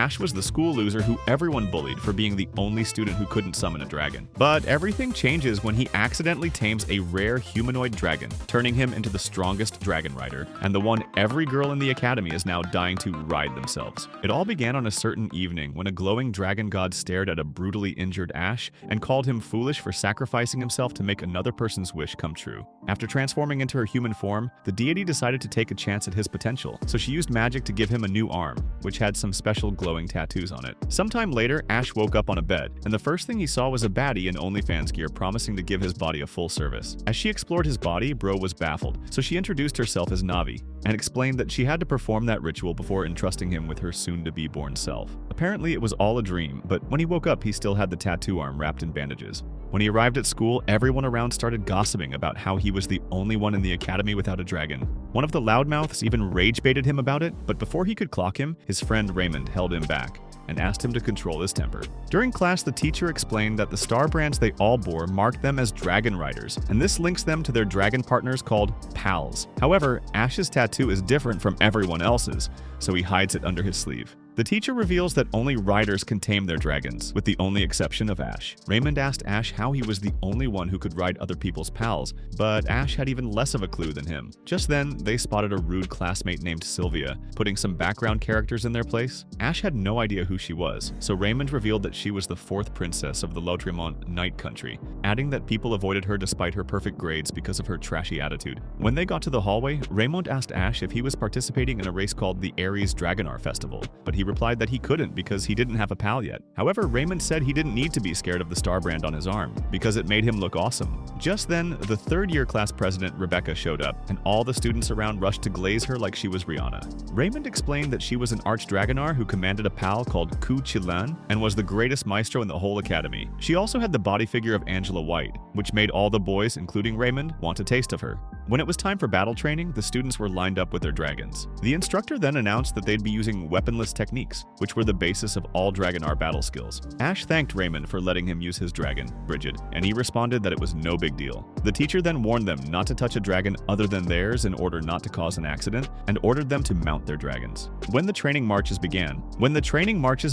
Ash was the school loser who everyone bullied for being the only student who couldn't summon a dragon. But everything changes when he accidentally tames a rare humanoid dragon, turning him into the strongest dragon rider, and the one every girl in the academy is now dying to ride themselves. It all began on a certain evening when a glowing dragon god stared at a brutally injured Ash and called him foolish for sacrificing himself to make another person's wish come true. After transforming into her human form, the deity decided to take a chance at his potential, so she used magic to give him a new arm, which had some special glowing tattoos on it. Sometime later, Ash woke up on a bed, and the first thing he saw was a baddie in OnlyFans gear promising to give his body a full service. As she explored his body, Bro was baffled, so she introduced herself as Navi, and explained that she had to perform that ritual before entrusting him with her soon-to-be-born self. Apparently, it was all a dream, but when he woke up, he still had the tattoo arm wrapped in bandages. When he arrived at school, everyone around started gossiping about how he was the only one in the academy without a dragon. One of the loudmouths even rage-baited him about it, but before he could clock him, his friend Raymond held him back and asked him to control his temper. During class, the teacher explained that the star brands they all bore marked them as dragon riders, and this links them to their dragon partners called pals. However, Ash's tattoo is different from everyone else's, so he hides it under his sleeve. The teacher reveals that only riders can tame their dragons, with the only exception of Ash. Raymond asked Ash how he was the only one who could ride other people's pals, but Ash had even less of a clue than him. Just then, they spotted a rude classmate named Sylvia, putting some background characters in their place. Ash had no idea who she was, so Raymond revealed that she was the fourth princess of the Lautremont Night Country, adding that people avoided her despite her perfect grades because of her trashy attitude. When they got to the hallway, Raymond asked Ash if he was participating in a race called the Aries Dragonar Festival, but he replied that he couldn't because he didn't have a pal yet. However, Raymond said he didn't need to be scared of the star brand on his arm because it made him look awesome. Just then, the third-year class president, Rebecca, showed up, and all the students around rushed to glaze her like she was Rihanna. Raymond explained that she was an arch-dragonar who commanded a pal called Ku Chilan and was the greatest maestro in the whole academy. She also had the body figure of Angela White, which made all the boys, including Raymond, want a taste of her. When it was time for battle training, the students were lined up with their dragons. The instructor then announced that they'd be using weaponless techniques, which were the basis of all Dragonar battle skills. Ash thanked Raymond for letting him use his dragon, Bridget, and he responded that it was no big deal. The teacher then warned them not to touch a dragon other than theirs in order not to cause an accident, and ordered them to mount their dragons. When the training marches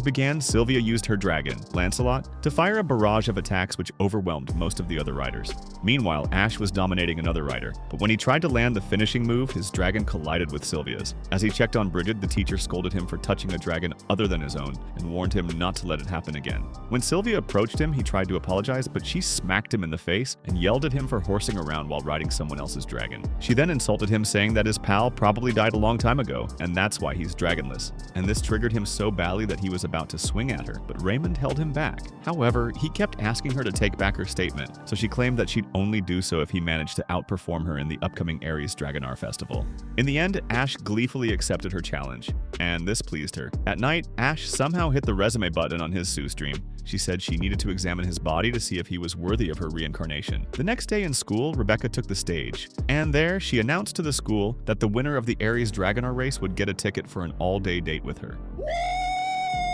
began, Sylvia used her dragon, Lancelot, to fire a barrage of attacks which overwhelmed most of the other riders. Meanwhile, Ash was dominating another rider, but when he tried to land the finishing move, his dragon collided with Sylvia's. As he checked on Bridget, the teacher scolded him for touching a dragon other than his own and warned him not to let it happen again. When Sylvia approached him, he tried to apologize, but she smacked him in the face and yelled at him for horsing around while riding someone else's dragon. She then insulted him, saying that his pal probably died a long time ago, and that's why he's dragonless. And this triggered him so badly that he was about to swing at her, but Raymond held him back. However, he kept asking her to take back her statement, so she claimed that she'd only do so if he managed to outperform her in the upcoming Aries Dragonar Festival. In the end, Ash gleefully accepted her challenge, and this pleased her. At night, Ash somehow hit the resume button on his Sue stream. She said she needed to examine his body to see if he was worthy of her reincarnation. The next day in school, Rebecca took the stage, and there she announced to the school that the winner of the Aries Dragonar race would get a ticket for an all-day date with her.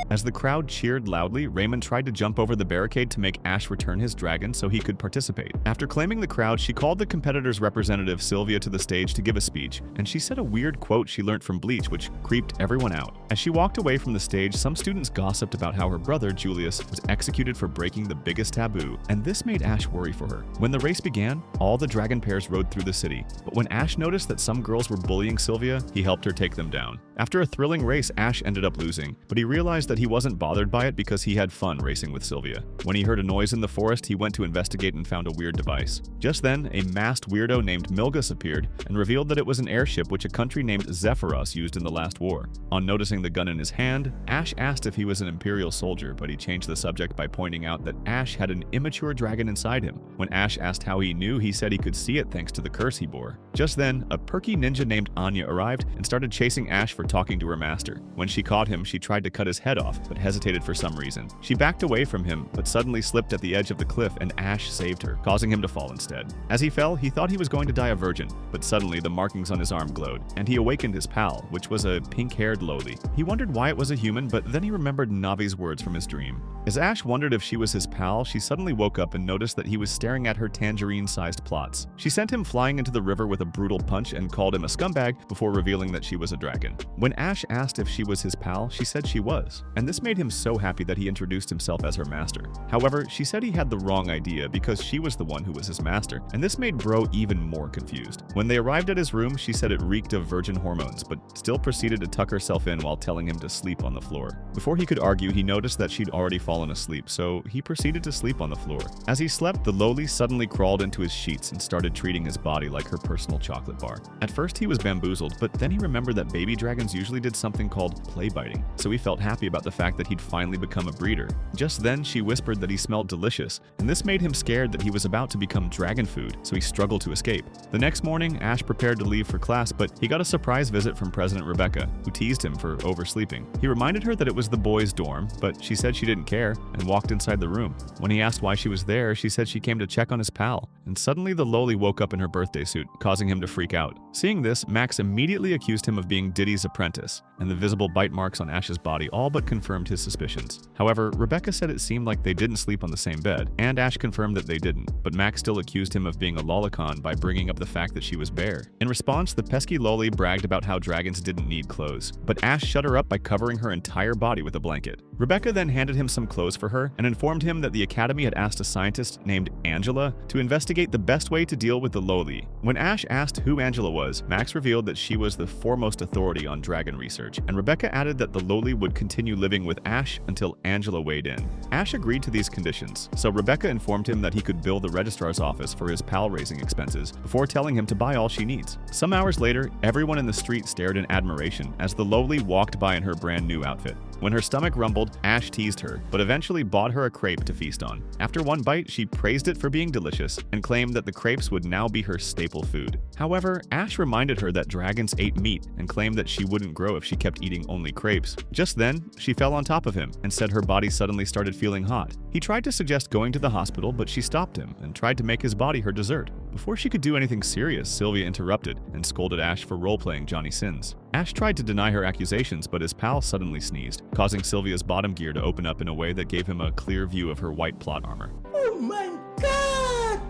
As the crowd cheered loudly, Raymond tried to jump over the barricade to make Ash return his dragon so he could participate. After claiming the crowd, she called the competitor's representative, Sylvia, to the stage to give a speech, and she said a weird quote she learned from Bleach which creeped everyone out. As she walked away from the stage, some students gossiped about how her brother, Julius, was executed for breaking the biggest taboo, and this made Ash worry for her. When the race began, all the dragon pairs rode through the city, but when Ash noticed that some girls were bullying Sylvia, he helped her take them down. After a thrilling race, Ash ended up losing, but he realized that he wasn't bothered by it because he had fun racing with Sylvia. When he heard a noise in the forest, he went to investigate and found a weird device. Just then, a masked weirdo named Milgus appeared and revealed that it was an airship which a country named Zephyros used in the last war. On noticing the gun in his hand, Ash asked if he was an Imperial soldier, but he changed the subject by pointing out that Ash had an immature dragon inside him. When Ash asked how he knew, he said he could see it thanks to the curse he bore. Just then, a perky ninja named Anya arrived and started chasing Ash for talking to her master. When she caught him, she tried to cut his head off, but hesitated for some reason. She backed away from him, but suddenly slipped at the edge of the cliff and Ash saved her, causing him to fall instead. As he fell, he thought he was going to die a virgin, but suddenly the markings on his arm glowed, and he awakened his pal, which was a pink-haired lowly. He wondered why it was a human, but then he remembered Navi's words from his dream. As Ash wondered if she was his pal, she suddenly woke up and noticed that he was staring at her tangerine-sized plots. She sent him flying into the river with a brutal punch and called him a scumbag before revealing that she was a dragon. When Ash asked if she was his pal, she said she was, and and this made him so happy that he introduced himself as her master. However, she said he had the wrong idea because she was the one who was his master, and this made Bro even more confused. When they arrived at his room, she said it reeked of virgin hormones, but still proceeded to tuck herself in while telling him to sleep on the floor. Before he could argue, he noticed that she'd already fallen asleep, so he proceeded to sleep on the floor. As he slept, the lowly suddenly crawled into his sheets and started treating his body like her personal chocolate bar. At first, he was bamboozled, but then he remembered that baby dragons usually did something called play biting, so he felt happy about the fact that he'd finally become a breeder. Just then, she whispered that he smelled delicious, and this made him scared that he was about to become dragon food, so he struggled to escape. The next morning, Ash prepared to leave for class, but he got a surprise visit from President Rebecca, who teased him for oversleeping. He reminded her that it was the boys' dorm, but she said she didn't care and walked inside the room. When he asked why she was there, she said she came to check on his pal, and suddenly the lowly woke up in her birthday suit, causing him to freak out. Seeing this, Max immediately accused him of being Diddy's apprentice, and the visible bite marks on Ash's body all but confirmed his suspicions. However, Rebecca said it seemed like they didn't sleep on the same bed, and Ash confirmed that they didn't, but Max still accused him of being a lolicon by bringing up the fact that she was bare. In response, the pesky lowly bragged about how dragons didn't need clothes, but Ash shut her up by covering her entire body with a blanket. Rebecca then handed him some clothes for her and informed him that the Academy had asked a scientist named Angela to investigate the best way to deal with the lowly. When Ash asked who Angela was, Max revealed that she was the foremost authority on dragon research, and Rebecca added that the lowly would continue living with Ash until Angela weighed in. Ash agreed to these conditions, so Rebecca informed him that he could bill the registrar's office for his pal raising expenses before telling him to buy all she needs. Some hours later, everyone in the street stared in admiration as the lowly walked by in her brand new outfit. When her stomach rumbled, Ash teased her, but eventually bought her a crepe to feast on. After one bite, she praised it for being delicious and claimed that the crepes would now be her staple food. However, Ash reminded her that dragons ate meat and claimed that she wouldn't grow if she kept eating only crepes. Just then, she fell on top of him and said her body suddenly started feeling hot. He tried to suggest going to the hospital, but she stopped him and tried to make his body her dessert. Before she could do anything serious, Sylvia interrupted and scolded Ash for role-playing Johnny Sins. Ash tried to deny her accusations, but his pal suddenly sneezed, causing Sylvia's bottom gear to open up in a way that gave him a clear view of her white plot armor. Oh my god!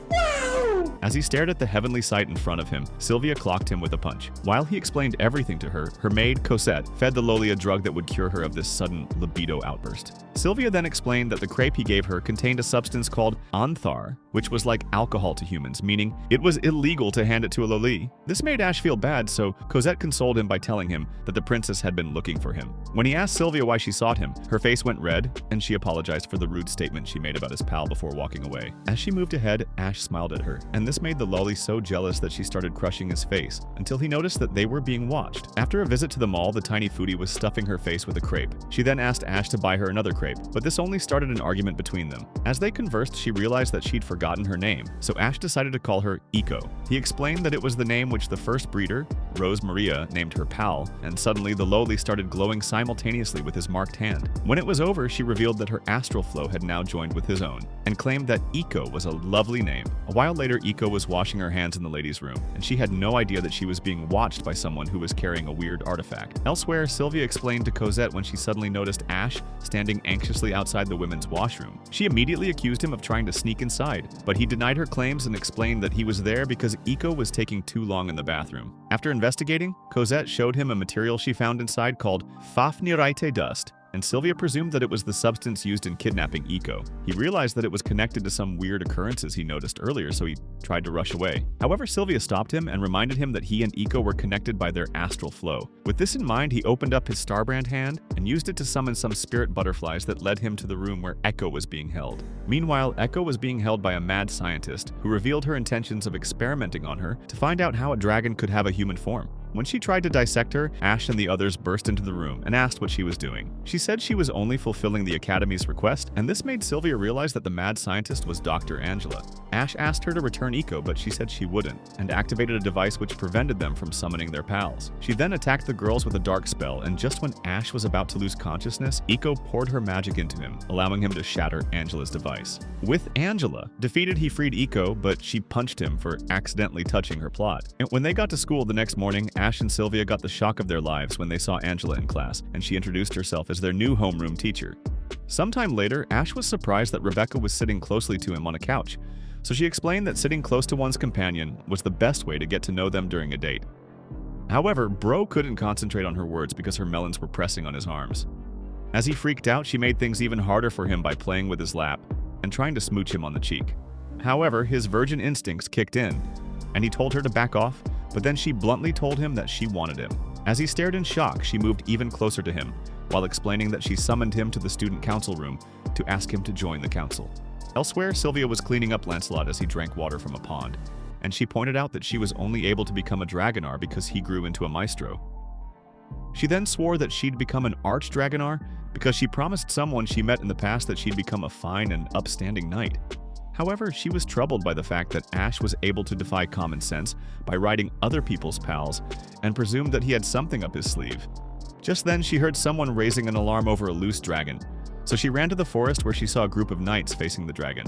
Wow! As he stared at the heavenly sight in front of him, Sylvia clocked him with a punch. While he explained everything to her, her maid, Cosette, fed the lowly a drug that would cure her of this sudden libido outburst. Sylvia then explained that the crepe he gave her contained a substance called anthar, which was like alcohol to humans, meaning it was illegal to hand it to a lowly. This made Ash feel bad, so Cosette consoled him by telling him that the princess had been looking for him. When he asked Sylvia why she sought him, her face went red, and she apologized for the rude statement she made about his pal before walking away. As she moved ahead, Ash smiled at her, and this made the lowly so jealous that she started crushing his face, until he noticed that they were being watched. After a visit to the mall, the tiny foodie was stuffing her face with a crepe. She then asked Ash to buy her another crepe, but this only started an argument between them. As they conversed, she realized that she'd forgotten her name, so Ash decided to call her Eco. He explained that it was the name which the first breeder, Rose Maria, named her pal, and suddenly the lowly started glowing simultaneously with his marked hand. When it was over, she revealed that her astral flow had now joined with his own, and claimed that Eco was a lovely name. A while later, Eco was washing her hands in the ladies' room, and she had no idea that she was being watched by someone who was carrying a weird artifact. Elsewhere, Sylvia explained to Cosette when she suddenly noticed Ash standing anxiously outside the women's washroom. She immediately accused him of trying to sneak inside, but he denied her claims and explained that he was there because Eco was taking too long in the bathroom. After investigating, Cosette showed him a material she found inside called Fafnirite dust, and Sylvia presumed that it was the substance used in kidnapping Eco. He realized that it was connected to some weird occurrences he noticed earlier, so he tried to rush away. However, Sylvia stopped him and reminded him that he and Eco were connected by their astral flow. With this in mind, he opened up his starbrand hand and used it to summon some spirit butterflies that led him to the room where Echo was being held. Meanwhile, Echo was being held by a mad scientist who revealed her intentions of experimenting on her to find out how a dragon could have a human form. When she tried to dissect her, Ash and the others burst into the room and asked what she was doing. She said she was only fulfilling the Academy's request, and this made Sylvia realize that the mad scientist was Dr. Angela. Ash asked her to return Eco, but she said she wouldn't, and activated a device which prevented them from summoning their pals. She then attacked the girls with a dark spell, and just when Ash was about to lose consciousness, Eco poured her magic into him, allowing him to shatter Angela's device. With Angela defeated, he freed Eco, but she punched him for accidentally touching her plot. And when they got to school the next morning, Ash and Sylvia got the shock of their lives when they saw Angela in class, and she introduced herself as their new homeroom teacher. Sometime later, Ash was surprised that Rebecca was sitting closely to him on a couch, so she explained that sitting close to one's companion was the best way to get to know them during a date. However, Bro couldn't concentrate on her words because her melons were pressing on his arms. As he freaked out, she made things even harder for him by playing with his lap and trying to smooch him on the cheek. However, his virgin instincts kicked in, and he told her to back off, but then she bluntly told him that she wanted him. As he stared in shock, she moved even closer to him, while explaining that she summoned him to the student council room to ask him to join the council. Elsewhere, Sylvia was cleaning up Lancelot as he drank water from a pond, and she pointed out that she was only able to become a Dragonar because he grew into a maestro. She then swore that she'd become an arch-Dragonar because she promised someone she met in the past that she'd become a fine and upstanding knight. However, she was troubled by the fact that Ash was able to defy common sense by riding other people's pals and presumed that he had something up his sleeve. Just then, she heard someone raising an alarm over a loose dragon, so she ran to the forest where she saw a group of knights facing the dragon.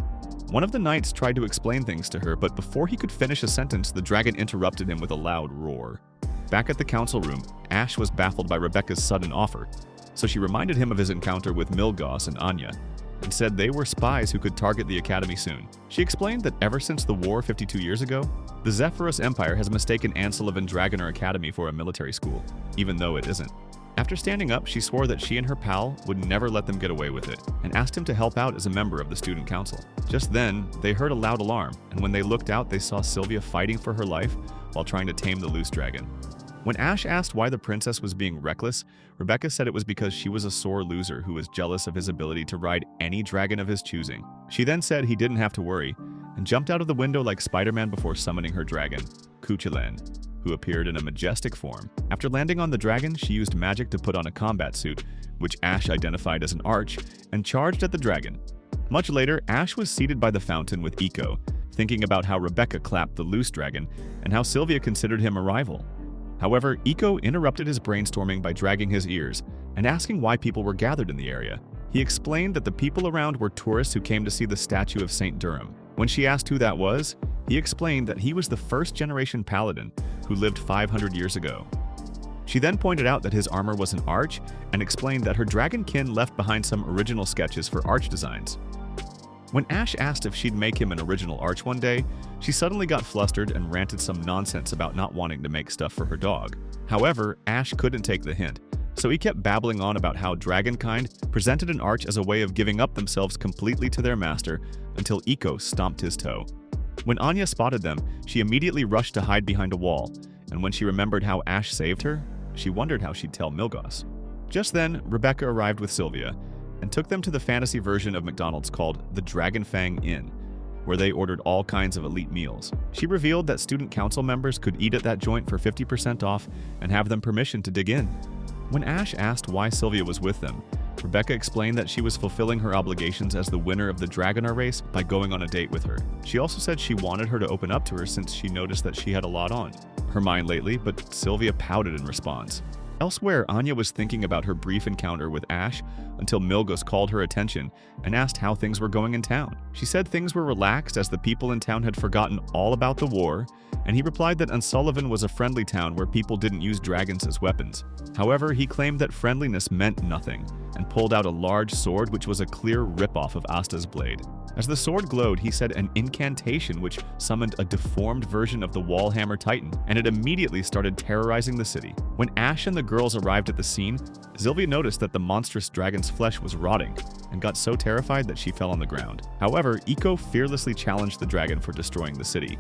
One of the knights tried to explain things to her, but before he could finish a sentence, the dragon interrupted him with a loud roar. Back at the council room, Ash was baffled by Rebecca's sudden offer, so she reminded him of his encounter with Milgos and Anya, and said they were spies who could target the academy soon. She explained that ever since the war 52 years ago, the Zephyros Empire has mistaken Ansel and Dragonar Academy for a military school, even though it isn't. After standing up, she swore that she and her pal would never let them get away with it, and asked him to help out as a member of the student council. Just then, they heard a loud alarm, and when they looked out, they saw Sylvia fighting for her life while trying to tame the loose dragon. When Ash asked why the princess was being reckless, Rebecca said it was because she was a sore loser who was jealous of his ability to ride any dragon of his choosing. She then said he didn't have to worry, and jumped out of the window like Spider-Man before summoning her dragon, Cuchulainn, who appeared in a majestic form. After landing on the dragon, she used magic to put on a combat suit, which Ash identified as an arch, and charged at the dragon. Much later, Ash was seated by the fountain with Eiko, thinking about how Rebecca clapped the loose dragon, and how Sylvia considered him a rival. However, Eiko interrupted his brainstorming by dragging his ears and asking why people were gathered in the area. He explained that the people around were tourists who came to see the statue of Saint Durham. When she asked who that was, he explained that he was the first-generation paladin who lived 500 years ago. She then pointed out that his armor was an arch and explained that her dragonkin left behind some original sketches for arch designs. When Ash asked if she'd make him an original arch one day, she suddenly got flustered and ranted some nonsense about not wanting to make stuff for her dog. However, Ash couldn't take the hint, so he kept babbling on about how dragonkind presented an arch as a way of giving up themselves completely to their master until Eiko stomped his toe. When Anya spotted them, she immediately rushed to hide behind a wall, and when she remembered how Ash saved her, she wondered how she'd tell Milgos. Just then, Rebecca arrived with Sylvia and took them to the fantasy version of McDonald's called the Dragonfang Inn, where they ordered all kinds of elite meals. She revealed that student council members could eat at that joint for 50% off and have them permission to dig in. When Ash asked why Sylvia was with them, Rebecca explained that she was fulfilling her obligations as the winner of the Dragonar race by going on a date with her. She also said she wanted her to open up to her since she noticed that she had a lot on her mind lately, but Sylvia pouted in response. Elsewhere, Anya was thinking about her brief encounter with Ash until Milgos called her attention and asked how things were going in town. She said things were relaxed as the people in town had forgotten all about the war, and he replied that Unsullivan was a friendly town where people didn't use dragons as weapons. However, he claimed that friendliness meant nothing and pulled out a large sword which was a clear ripoff of Asta's blade. As the sword glowed, he said an incantation which summoned a deformed version of the Wallhammer Titan, and it immediately started terrorizing the city. When Ash and the girls arrived at the scene, Sylvia noticed that the monstrous dragon's flesh was rotting and got so terrified that she fell on the ground. However, Eiko fearlessly challenged the dragon for destroying the city,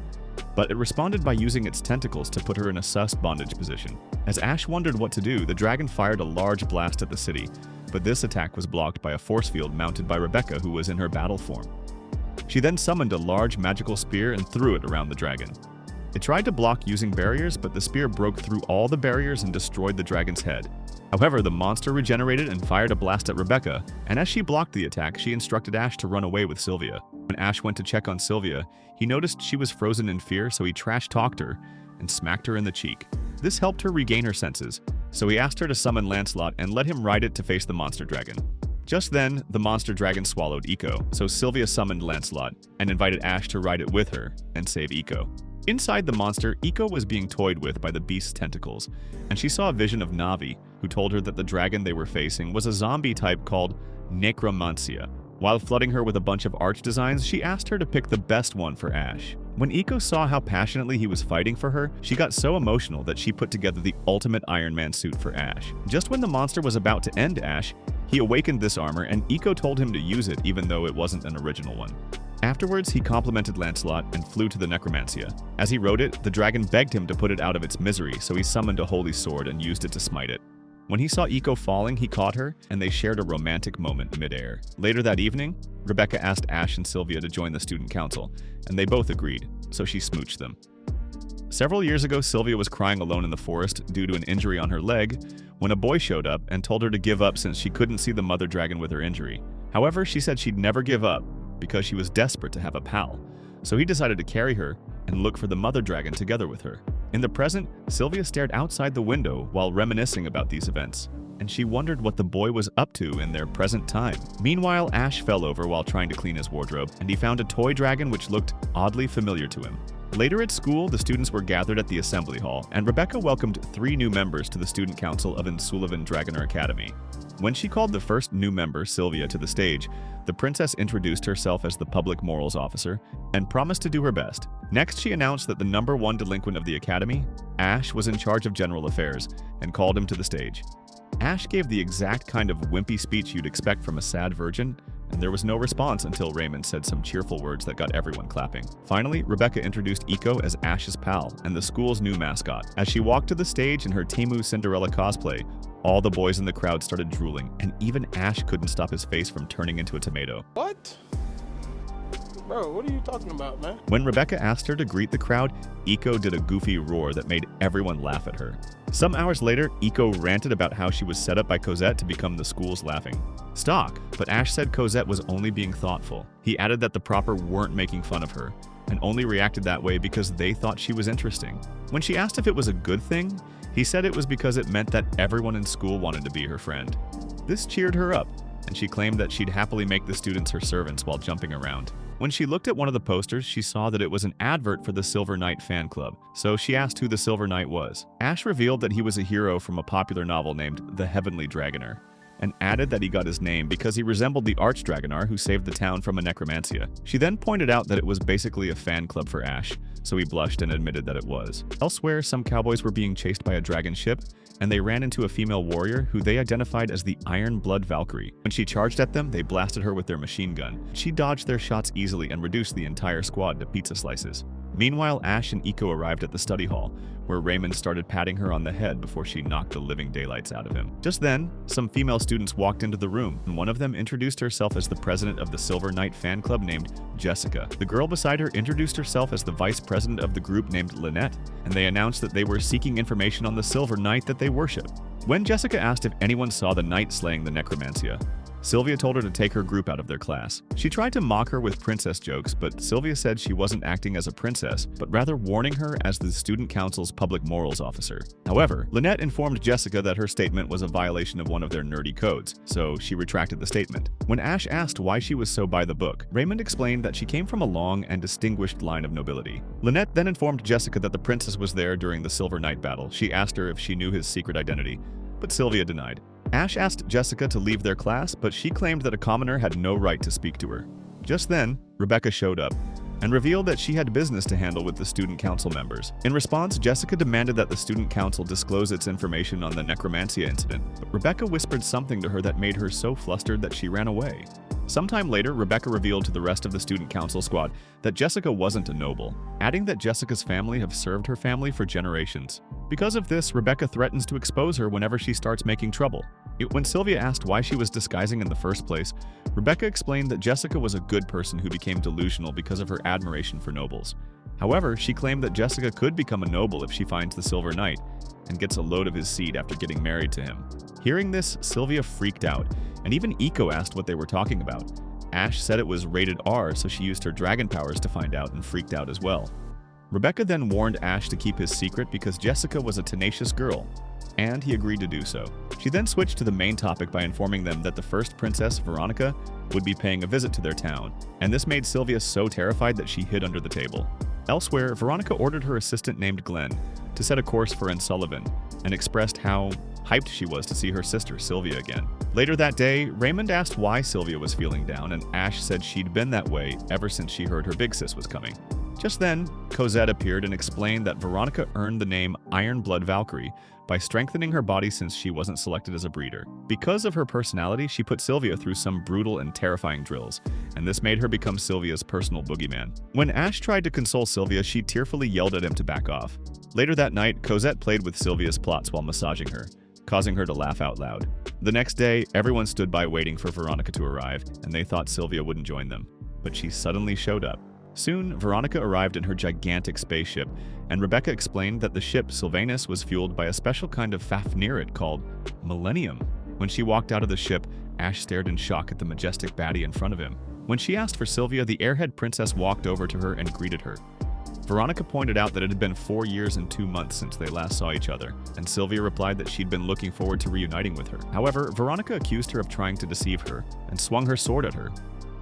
but it responded by using its tentacles to put her in a sus bondage position. As Ash wondered what to do, the dragon fired a large blast at the city, but this attack was blocked by a force field mounted by Rebecca, who was in her battle form. She then summoned a large magical spear and threw it around the dragon. It tried to block using barriers, but the spear broke through all the barriers and destroyed the dragon's head. However, the monster regenerated and fired a blast at Rebecca, and as she blocked the attack, she instructed Ash to run away with Sylvia. When Ash went to check on Sylvia, he noticed she was frozen in fear, so he trash-talked her and smacked her in the cheek. This helped her regain her senses, so he asked her to summon Lancelot and let him ride it to face the monster dragon. Just then, the monster dragon swallowed Eiko, so Sylvia summoned Lancelot and invited Ash to ride it with her and save Eiko. Inside the monster, Eiko was being toyed with by the beast's tentacles, and she saw a vision of Navi, who told her that the dragon they were facing was a zombie type called necromancia. While flooding her with a bunch of arch designs, she asked her to pick the best one for Ash. When Eiko saw how passionately he was fighting for her, she got so emotional that she put together the ultimate Iron Man suit for Ash. Just when the monster was about to end Ash, He awakened this armor, and Iko told him to use it even though it wasn't an original one. Afterwards, he complimented Lancelot and flew to the necromancia. As he rode it, the dragon begged him to put it out of its misery, so he summoned a holy sword and used it to smite it. When he saw Iko falling, he caught her, and they shared a romantic moment midair. Later that evening, Rebecca asked Ash and Sylvia to join the student council, and they both agreed, so she smooched them. Several years ago, Sylvia was crying alone in the forest due to an injury on her leg when a boy showed up and told her to give up since she couldn't see the mother dragon with her injury. However, she said she'd never give up because she was desperate to have a pal, so he decided to carry her and look for the mother dragon together with her. In the present, Sylvia stared outside the window while reminiscing about these events, and she wondered what the boy was up to in their present time. Meanwhile, Ash fell over while trying to clean his wardrobe, and he found a toy dragon which looked oddly familiar to him. Later at school, the students were gathered at the assembly hall, and Rebecca welcomed 3 new members to the student council of Insullivan Dragoner Academy. When she called the first new member, Sylvia, to the stage, the princess introduced herself as the public morals officer and promised to do her best. Next, she announced that the #1 delinquent of the academy, Ash, was in charge of general affairs and called him to the stage. Ash gave the exact kind of wimpy speech you'd expect from a sad virgin, and there was no response until Raymond said some cheerful words that got everyone clapping. Finally, Rebecca introduced Iko as Ash's pal and the school's new mascot. As she walked to the stage in her Temu Cinderella cosplay, all the boys in the crowd started drooling, and even Ash couldn't stop his face from turning into a tomato. What? Bro, what are you talking about, man? When Rebecca asked her to greet the crowd, Iko did a goofy roar that made everyone laugh at her. Some hours later, Iko ranted about how she was set up by Cosette to become the school's laughing stock, but Ash said Cosette was only being thoughtful. He added that the Proper weren't making fun of her, and only reacted that way because they thought she was interesting. When she asked if it was a good thing, he said it was because it meant that everyone in school wanted to be her friend. This cheered her up, and she claimed that she'd happily make the students her servants while jumping around. When she looked at one of the posters, she saw that it was an advert for the Silver Knight fan club, so she asked who the Silver Knight was. Ash revealed that he was a hero from a popular novel named The Heavenly Dragoner, and added that he got his name because he resembled the Arch-Dragonar who saved the town from a necromancia. She then pointed out that it was basically a fan club for Ash, so he blushed and admitted that it was. Elsewhere, some cowboys were being chased by a dragon ship, and they ran into a female warrior who they identified as the Iron Blood Valkyrie. When she charged at them, they blasted her with their machine gun. She dodged their shots easily and reduced the entire squad to pizza slices. Meanwhile, Ash and Iko arrived at the study hall, where Raymond started patting her on the head before she knocked the living daylights out of him. Just then, some female students walked into the room, and one of them introduced herself as the president of the Silver Knight fan club named Jessica. The girl beside her introduced herself as the vice president of the group named Lynette, and they announced that they were seeking information on the Silver Knight that they worship. When Jessica asked if anyone saw the knight slaying the necromancia, Sylvia told her to take her group out of their class. She tried to mock her with princess jokes, but Sylvia said she wasn't acting as a princess, but rather warning her as the student council's public morals officer. However, Lynette informed Jessica that her statement was a violation of one of their nerdy codes, so she retracted the statement. When Ash asked why she was so by the book, Raymond explained that she came from a long and distinguished line of nobility. Lynette then informed Jessica that the princess was there during the Silver Knight battle. She asked her if she knew his secret identity, but Sylvia denied. Ash asked Jessica to leave their class, but she claimed that a commoner had no right to speak to her. Just then, Rebecca showed up and revealed that she had business to handle with the student council members. In response, Jessica demanded that the student council disclose its information on the necromancia incident, but Rebecca whispered something to her that made her so flustered that she ran away. Sometime later, Rebecca revealed to the rest of the student council squad that Jessica wasn't a noble, adding that Jessica's family have served her family for generations. Because of this, Rebecca threatens to expose her whenever she starts making trouble. When Sylvia asked why she was disguising in the first place, Rebecca explained that Jessica was a good person who became delusional because of her admiration for nobles. However, she claimed that Jessica could become a noble if she finds the Silver Knight and gets a load of his seed after getting married to him. Hearing this, Sylvia freaked out, and even Iko asked what they were talking about. Ash said it was rated R, so she used her dragon powers to find out and freaked out as well. Rebecca then warned Ash to keep his secret because Jessica was a tenacious girl, and he agreed to do so. She then switched to the main topic by informing them that the first princess, Veronica, would be paying a visit to their town, and this made Sylvia so terrified that she hid under the table. Elsewhere, Veronica ordered her assistant named Glenn to set a course for Insullivan, and expressed how hyped she was to see her sister Sylvia again. Later that day, Raymond asked why Sylvia was feeling down, and Ash said she'd been that way ever since she heard her big sis was coming. Just then, Cosette appeared and explained that Veronica earned the name Iron Blood Valkyrie by strengthening her body since she wasn't selected as a breeder. Because of her personality, she put Sylvia through some brutal and terrifying drills, and this made her become Sylvia's personal boogeyman. When Ash tried to console Sylvia, she tearfully yelled at him to back off. Later that night, Cosette played with Sylvia's plots while massaging her, causing her to laugh out loud. The next day, everyone stood by waiting for Veronica to arrive, and they thought Sylvia wouldn't join them. But she suddenly showed up. Soon, Veronica arrived in her gigantic spaceship, and Rebecca explained that the ship Sylvanus was fueled by a special kind of Fafnir called Millennium. When she walked out of the ship, Ash stared in shock at the majestic baddie in front of him. When she asked for Sylvia, the airhead princess walked over to her and greeted her. Veronica pointed out that it had been 4 years and 2 months since they last saw each other, and Sylvia replied that she'd been looking forward to reuniting with her. However, Veronica accused her of trying to deceive her and swung her sword at her,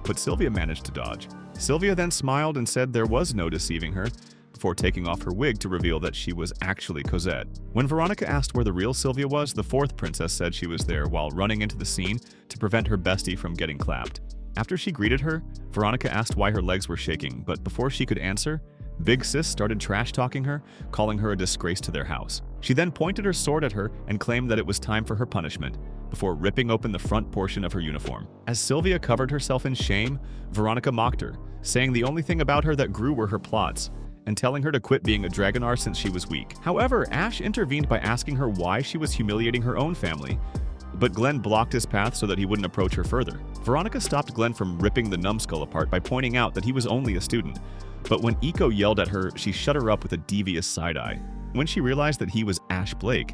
but Sylvia managed to dodge. Sylvia then smiled and said there was no deceiving her, before taking off her wig to reveal that she was actually Cosette. When Veronica asked where the real Sylvia was, the fourth princess said she was there while running into the scene to prevent her bestie from getting clapped. After she greeted her, Veronica asked why her legs were shaking, but before she could answer, Big Sis started trash-talking her, calling her a disgrace to their house. She then pointed her sword at her and claimed that it was time for her punishment, before ripping open the front portion of her uniform. As Sylvia covered herself in shame, Veronica mocked her, saying the only thing about her that grew were her plots, and telling her to quit being a Dragonar since she was weak. However, Ash intervened by asking her why she was humiliating her own family, but Glenn blocked his path so that he wouldn't approach her further. Veronica stopped Glenn from ripping the numbskull apart by pointing out that he was only a student, but when Eco yelled at her, she shut her up with a devious side-eye. When she realized that he was Ash Blake,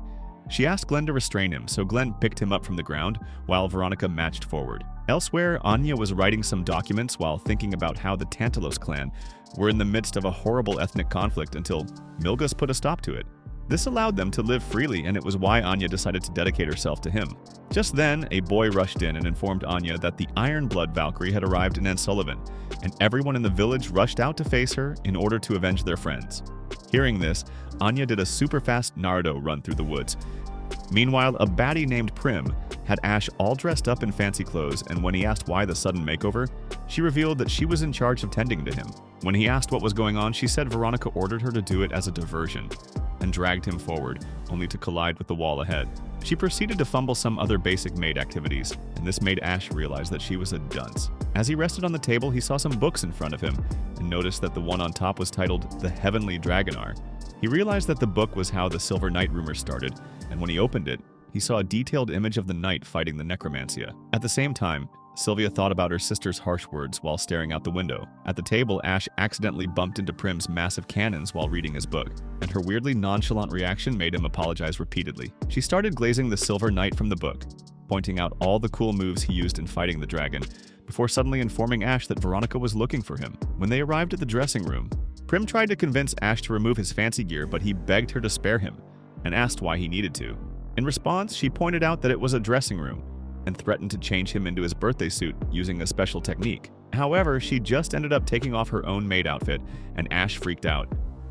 she asked Glenn to restrain him, so Glenn picked him up from the ground while Veronica matched forward. Elsewhere, Anya was writing some documents while thinking about how the Tantalos clan were in the midst of a horrible ethnic conflict until Milgus put a stop to it. This allowed them to live freely, and it was why Anya decided to dedicate herself to him. Just then, a boy rushed in and informed Anya that the Iron Blood Valkyrie had arrived in Sullivan, and everyone in the village rushed out to face her in order to avenge their friends. Hearing this, Anya did a super fast Naruto run through the woods. Meanwhile, a baddie named Prim had Ash all dressed up in fancy clothes, and when he asked why the sudden makeover, she revealed that she was in charge of tending to him. When he asked what was going on, she said Veronica ordered her to do it as a diversion, and dragged him forward, only to collide with the wall ahead. She proceeded to fumble some other basic maid activities, and this made Ash realize that she was a dunce. As he rested on the table, he saw some books in front of him, and noticed that the one on top was titled The Heavenly Dragonar. He realized that the book was how the Silver Knight rumor started, and when he opened it, he saw a detailed image of the knight fighting the necromancia. At the same time, Sylvia thought about her sister's harsh words while staring out the window. At the table, Ash accidentally bumped into Prim's massive cannons while reading his book, and her weirdly nonchalant reaction made him apologize repeatedly. She started glazing the Silver Knight from the book, pointing out all the cool moves he used in fighting the dragon, before suddenly informing Ash that Veronica was looking for him. When they arrived at the dressing room, Prim tried to convince Ash to remove his fancy gear, but he begged her to spare him, and asked why he needed to. In response, she pointed out that it was a dressing room, and threatened to change him into his birthday suit using a special technique. However, she just ended up taking off her own maid outfit, and Ash freaked out.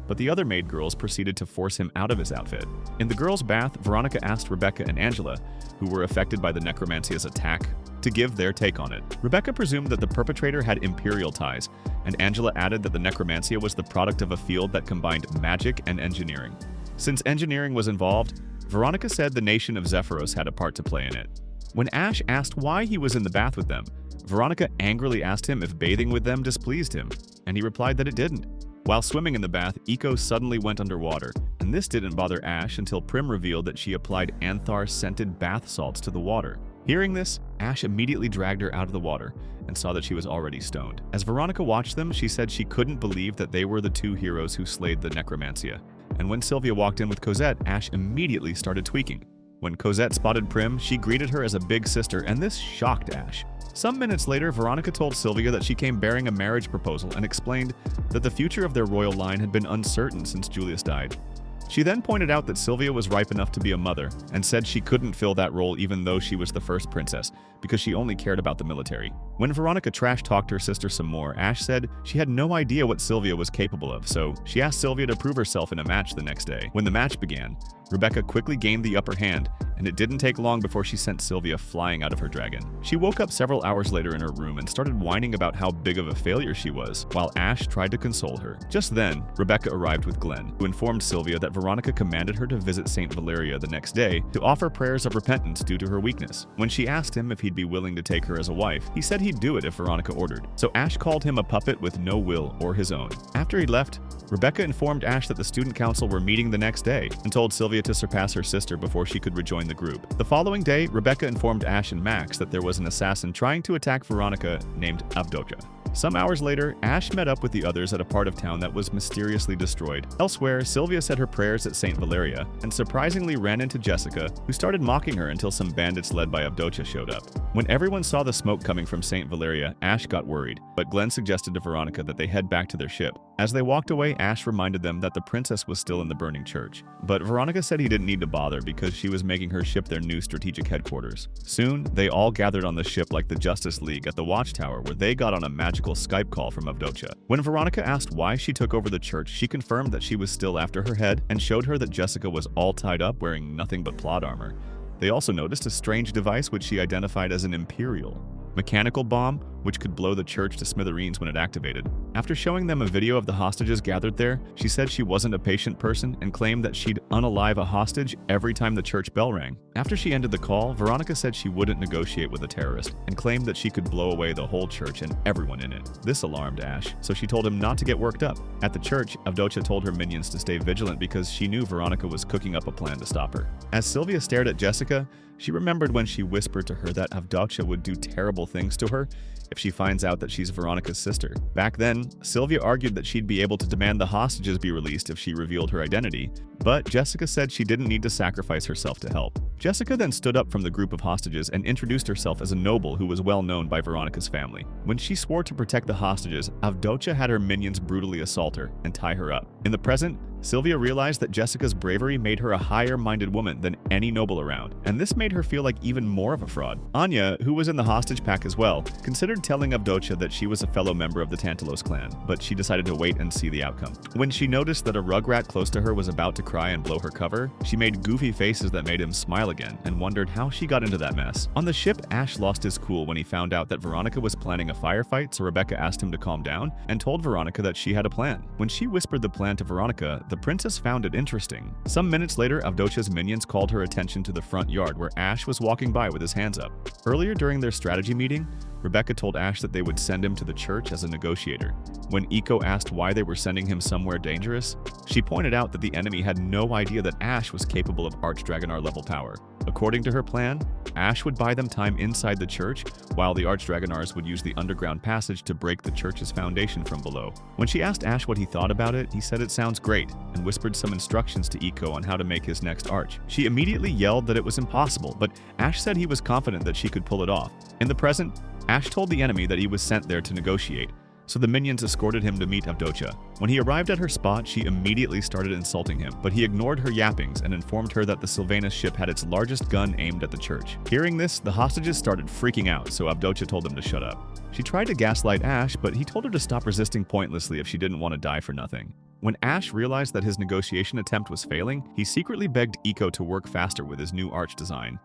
But the other maid girls proceeded to force him out of his outfit. In the girls' bath, Veronica asked Rebecca and Angela, who were affected by the necromancia's attack, to give their take on it. Rebecca presumed that the perpetrator had imperial ties, and Angela added that the necromancia was the product of a field that combined magic and engineering. Since engineering was involved, Veronica said the nation of Zephyros had a part to play in it. When Ash asked why he was in the bath with them, Veronica angrily asked him if bathing with them displeased him, and he replied that it didn't. While swimming in the bath, Eco suddenly went underwater, and this didn't bother Ash until Prim revealed that she applied Anthar-scented bath salts to the water. Hearing this, Ash immediately dragged her out of the water and saw that she was already stoned. As Veronica watched them, she said she couldn't believe that they were the two heroes who slayed the necromancia. And when Sylvia walked in with Cosette, Ash immediately started tweaking. When Cosette spotted Prim, she greeted her as a big sister, and this shocked Ash. Some minutes later, Veronica told Sylvia that she came bearing a marriage proposal and explained that the future of their royal line had been uncertain since Julius died. She then pointed out that Sylvia was ripe enough to be a mother, and said she couldn't fill that role even though she was the first princess, because she only cared about the military. When Veronica trash-talked her sister some more, Ash said she had no idea what Sylvia was capable of, so she asked Sylvia to prove herself in a match the next day. When the match began, Rebecca quickly gained the upper hand, and it didn't take long before she sent Sylvia flying out of her dragon. She woke up several hours later in her room and started whining about how big of a failure she was, while Ash tried to console her. Just then, Rebecca arrived with Glenn, who informed Sylvia that Veronica commanded her to visit St. Valeria the next day to offer prayers of repentance due to her weakness. When she asked him if he'd be willing to take her as a wife, he said he'd do it if Veronica ordered. So Ash called him a puppet with no will or his own. After he left, Rebecca informed Ash that the student council were meeting the next day and told Sylvia to surpass her sister before she could rejoin the group. The following day, Rebecca informed Ash and Max that there was an assassin trying to attack Veronica named Avdoja. Some hours later, Ash met up with the others at a part of town that was mysteriously destroyed. Elsewhere, Sylvia said her prayers at St. Valeria and surprisingly ran into Jessica, who started mocking her until some bandits led by Avdoja showed up. When everyone saw the smoke coming from St. Valeria, Ash got worried, but Glenn suggested to Veronica that they head back to their ship. As they walked away, Ash reminded them that the princess was still in the burning church. But Veronica said he didn't need to bother because she was making her ship their new strategic headquarters. Soon, they all gathered on the ship like the Justice League at the Watchtower, where they got on a magical Skype call from Avdoja. When Veronica asked why she took over the church, she confirmed that she was still after her head and showed her that Jessica was all tied up wearing nothing but plot armor. They also noticed a strange device which she identified as an Imperial mechanical bomb, which could blow the church to smithereens when it activated. After showing them a video of the hostages gathered there, she said she wasn't a patient person and claimed that she'd unalive a hostage every time the church bell rang. After she ended the call, Veronica said she wouldn't negotiate with a terrorist and claimed that she could blow away the whole church and everyone in it. This alarmed Ash, so she told him not to get worked up. At the church, Avdoja told her minions to stay vigilant because she knew Veronica was cooking up a plan to stop her. As Sylvia stared at Jessica, she remembered when she whispered to her that Avdoja would do terrible things to her if she finds out that she's Veronica's sister. Back then, Sylvia argued that she'd be able to demand the hostages be released if she revealed her identity, but Jessica said she didn't need to sacrifice herself to help. Jessica then stood up from the group of hostages and introduced herself as a noble who was well known by Veronica's family. When she swore to protect the hostages, Avdoja had her minions brutally assault her and tie her up. In the present, Sylvia realized that Jessica's bravery made her a higher-minded woman than any noble around, and this made her feel like even more of a fraud. Anya, who was in the hostage pack as well, considered telling Avdoja that she was a fellow member of the Tantalos clan, but she decided to wait and see the outcome. When she noticed that a rugrat close to her was about to cry and blow her cover, she made goofy faces that made him smile again and wondered how she got into that mess. On the ship, Ash lost his cool when he found out that Veronica was planning a firefight, so Rebecca asked him to calm down and told Veronica that she had a plan. When she whispered the plan to Veronica, the princess found it interesting. Some minutes later, Avdoja's minions called her attention to the front yard where Ash was walking by with his hands up. Earlier during their strategy meeting, Rebecca told Ash that they would send him to the church as a negotiator. When Iko asked why they were sending him somewhere dangerous, she pointed out that the enemy had no idea that Ash was capable of Archdragonar level power. According to her plan, Ash would buy them time inside the church, while the Archdragonars would use the underground passage to break the church's foundation from below. When she asked Ash what he thought about it, he said it sounds great, and whispered some instructions to Iko on how to make his next arch. She immediately yelled that it was impossible, but Ash said he was confident that she could pull it off. In the present, Ash told the enemy that he was sent there to negotiate, so the minions escorted him to meet Avdoja. When he arrived at her spot, she immediately started insulting him, but he ignored her yappings and informed her that the Sylvanus ship had its largest gun aimed at the church. Hearing this, the hostages started freaking out, so Avdoja told them to shut up. She tried to gaslight Ash, but he told her to stop resisting pointlessly if she didn't want to die for nothing. When Ash realized that his negotiation attempt was failing, he secretly begged Iko to work faster with his new arch design,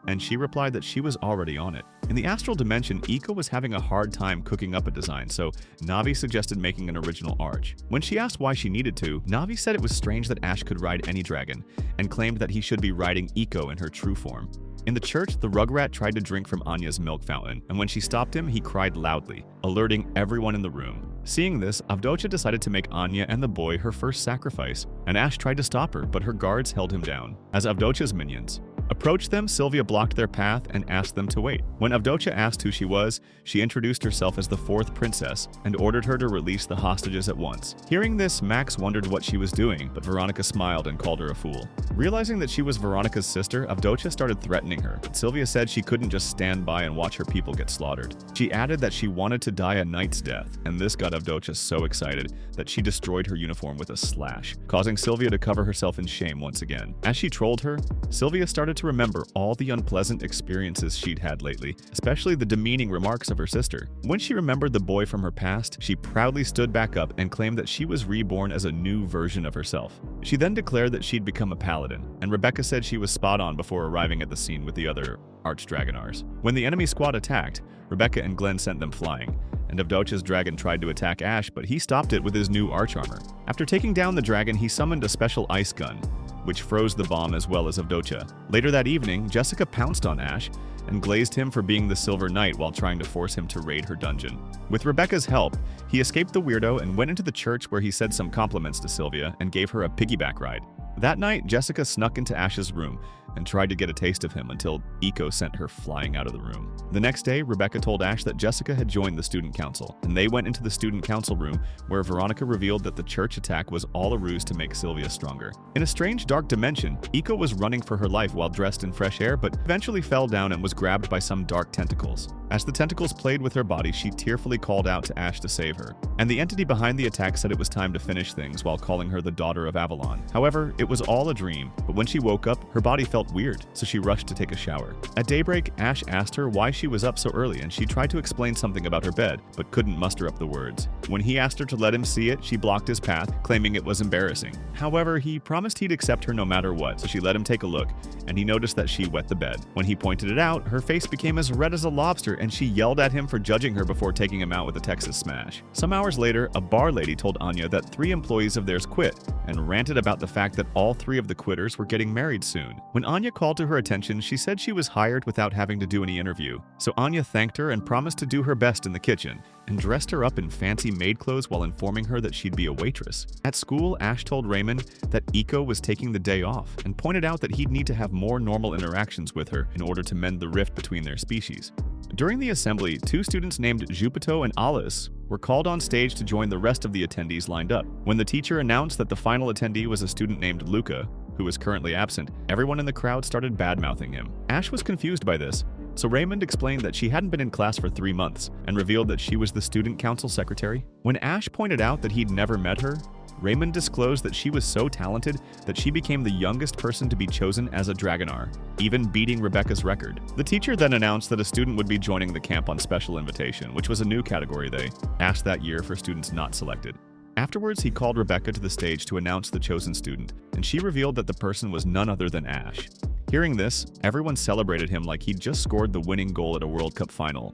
and she replied that she was already on it. In the astral dimension, Iko was having a hard time cooking up a design, so Navi suggested making an original arch. When she asked why she needed to, Navi said it was strange that Ash could ride any dragon, and claimed that he should be riding Iko in her true form. In the church, the rugrat tried to drink from Anya's milk fountain, and when she stopped him, he cried loudly, alerting everyone in the room. Seeing this, Avdoja decided to make Anya and the boy her first sacrifice, and Ash tried to stop her, but her guards held him down. As Avdoja's minions approached them, Sylvia blocked their path and asked them to wait. When Avdoja asked who she was, she introduced herself as the fourth princess and ordered her to release the hostages at once. Hearing this, Max wondered what she was doing, but Veronica smiled and called her a fool. Realizing that she was Veronica's sister, Avdoja started threatening her, but Sylvia said she couldn't just stand by and watch her people get slaughtered. She added that she wanted to die a knight's death, and this got Avdoja so excited that she destroyed her uniform with a slash, causing Sylvia to cover herself in shame once again. As she trolled her, Sylvia started started to remember all the unpleasant experiences she'd had lately, especially the demeaning remarks of her sister. When she remembered the boy from her past, she proudly stood back up and claimed that she was reborn as a new version of herself. She then declared that she'd become a paladin, and Rebecca said she was spot on before arriving at the scene with the other arch-dragonars. When the enemy squad attacked, Rebecca and Glenn sent them flying, and Avdocha's dragon tried to attack Ash, but he stopped it with his new arch armor. After taking down the dragon, he summoned a special ice gun, which froze the bomb as well as Avdocha. Later that evening, Jessica pounced on Ash and glazed him for being the Silver Knight while trying to force him to raid her dungeon. With Rebecca's help, he escaped the weirdo and went into the church where he said some compliments to Sylvia and gave her a piggyback ride. That night, Jessica snuck into Ash's room and tried to get a taste of him until Eco sent her flying out of the room. The next day, Rebecca told Ash that Jessica had joined the student council, and they went into the student council room where Veronica revealed that the church attack was all a ruse to make Sylvia stronger. In a strange dark dimension, Eco was running for her life while dressed in fresh air, but eventually fell down and was grabbed by some dark tentacles. As the tentacles played with her body, she tearfully called out to Ash to save her, and the entity behind the attack said it was time to finish things while calling her the daughter of Avalon. However, it was all a dream, but when she woke up, her body felt weird, so she rushed to take a shower. At daybreak, Ash asked her why she was up so early, and she tried to explain something about her bed, but couldn't muster up the words. When he asked her to let him see it, she blocked his path, claiming it was embarrassing. However, he promised he'd accept her no matter what, so she let him take a look, and he noticed that she wet the bed. When he pointed it out, her face became as red as a lobster, and she yelled at him for judging her before taking him out with a Texas smash. Some hours later, a bar lady told Anya that 3 employees of theirs quit, and ranted about the fact that all 3 of the quitters were getting married soon. When Anya called to her attention, she said she was hired without having to do any interview. So Anya thanked her and promised to do her best in the kitchen, and dressed her up in fancy maid clothes while informing her that she'd be a waitress. At school, Ash told Raymond that Eco was taking the day off, and pointed out that he'd need to have more normal interactions with her in order to mend the rift between their species. During the assembly, 2 students named Jupito and Alice were called on stage to join the rest of the attendees lined up. When the teacher announced that the final attendee was a student named Luca, who was currently absent, everyone in the crowd started bad-mouthing him. Ash was confused by this, so Raymond explained that she hadn't been in class for 3 months and revealed that she was the student council secretary. When Ash pointed out that he'd never met her, Raymond disclosed that she was so talented that she became the youngest person to be chosen as a Dragonar, even beating Rebecca's record. The teacher then announced that a student would be joining the camp on special invitation, which was a new category they asked that year for students not selected. Afterwards, he called Rebecca to the stage to announce the chosen student, and she revealed that the person was none other than Ash. Hearing this, everyone celebrated him like he'd just scored the winning goal at a World Cup final.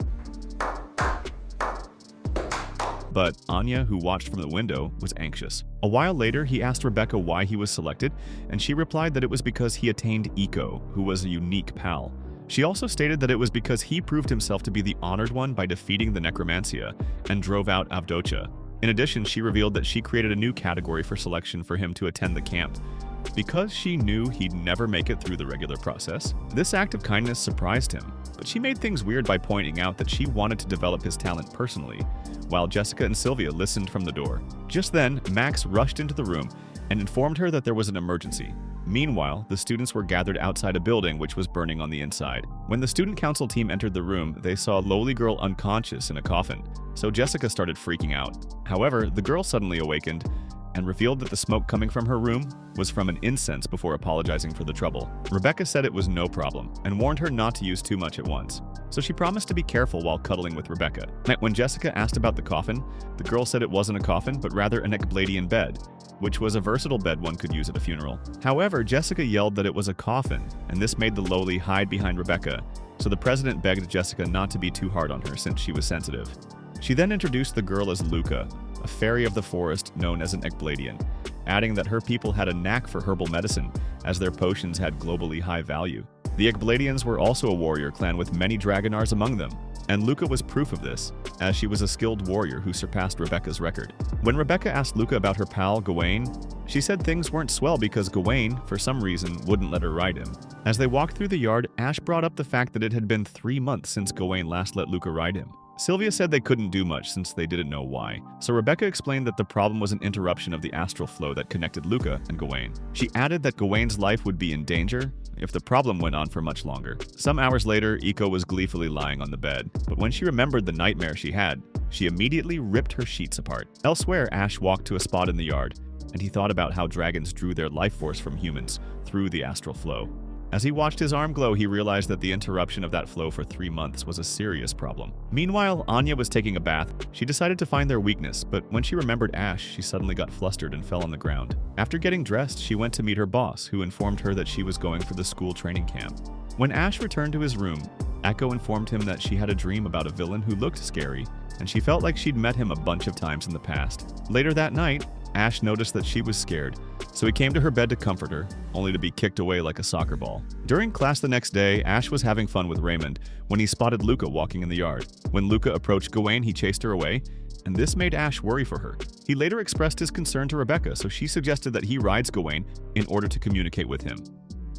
But Anya, who watched from the window, was anxious. A while later, he asked Rebecca why he was selected, and she replied that it was because he attained Eco, who was a unique pal. She also stated that it was because he proved himself to be the honored one by defeating the necromancia and drove out Avdocha. In addition, she revealed that she created a new category for selection for him to attend the camp, because she knew he'd never make it through the regular process. This act of kindness surprised him, but she made things weird by pointing out that she wanted to develop his talent personally, while Jessica and Sylvia listened from the door. Just then, Max rushed into the room and informed her that there was an emergency. Meanwhile, the students were gathered outside a building which was burning on the inside. When the student council team entered the room, they saw a lowly girl unconscious in a coffin, so Jessica started freaking out. However, the girl suddenly awakened and revealed that the smoke coming from her room was from an incense before apologizing for the trouble. Rebecca said it was no problem and warned her not to use too much at once, so she promised to be careful while cuddling with Rebecca. When Jessica asked about the coffin, the girl said it wasn't a coffin but rather an Ecbladian bed, which was a versatile bed one could use at a funeral. However, Jessica yelled that it was a coffin, and this made the lowly hide behind Rebecca, so the president begged Jessica not to be too hard on her since she was sensitive. She then introduced the girl as Luca, a fairy of the forest known as an Ecbladian, adding that her people had a knack for herbal medicine, as their potions had globally high value. The Ecbladians were also a warrior clan with many Dragonars among them, and Luca was proof of this, as she was a skilled warrior who surpassed Rebecca's record. When Rebecca asked Luca about her pal, Gawain, she said things weren't swell because Gawain, for some reason, wouldn't let her ride him. As they walked through the yard, Ash brought up the fact that it had been 3 months since Gawain last let Luca ride him. Sylvia said they couldn't do much since they didn't know why, so Rebecca explained that the problem was an interruption of the astral flow that connected Luca and Gawain. She added that Gawain's life would be in danger if the problem went on for much longer. Some hours later, Eco was gleefully lying on the bed, but when she remembered the nightmare she had, she immediately ripped her sheets apart. Elsewhere, Ash walked to a spot in the yard, and he thought about how dragons drew their life force from humans through the astral flow. As he watched his arm glow, he realized that the interruption of that flow for 3 months was a serious problem. Meanwhile, Anya was taking a bath. She decided to find their weakness, but when she remembered Ash, she suddenly got flustered and fell on the ground. After getting dressed, she went to meet her boss, who informed her that she was going for the school training camp. When Ash returned to his room, Echo informed him that she had a dream about a villain who looked scary, and she felt like she'd met him a bunch of times in the past. Later that night, Ash noticed that she was scared, so he came to her bed to comfort her, only to be kicked away like a soccer ball. During class the next day, Ash was having fun with Raymond when he spotted Luca walking in the yard. When Luca approached Gawain, he chased her away, and this made Ash worry for her. He later expressed his concern to Rebecca, so she suggested that he rides Gawain in order to communicate with him.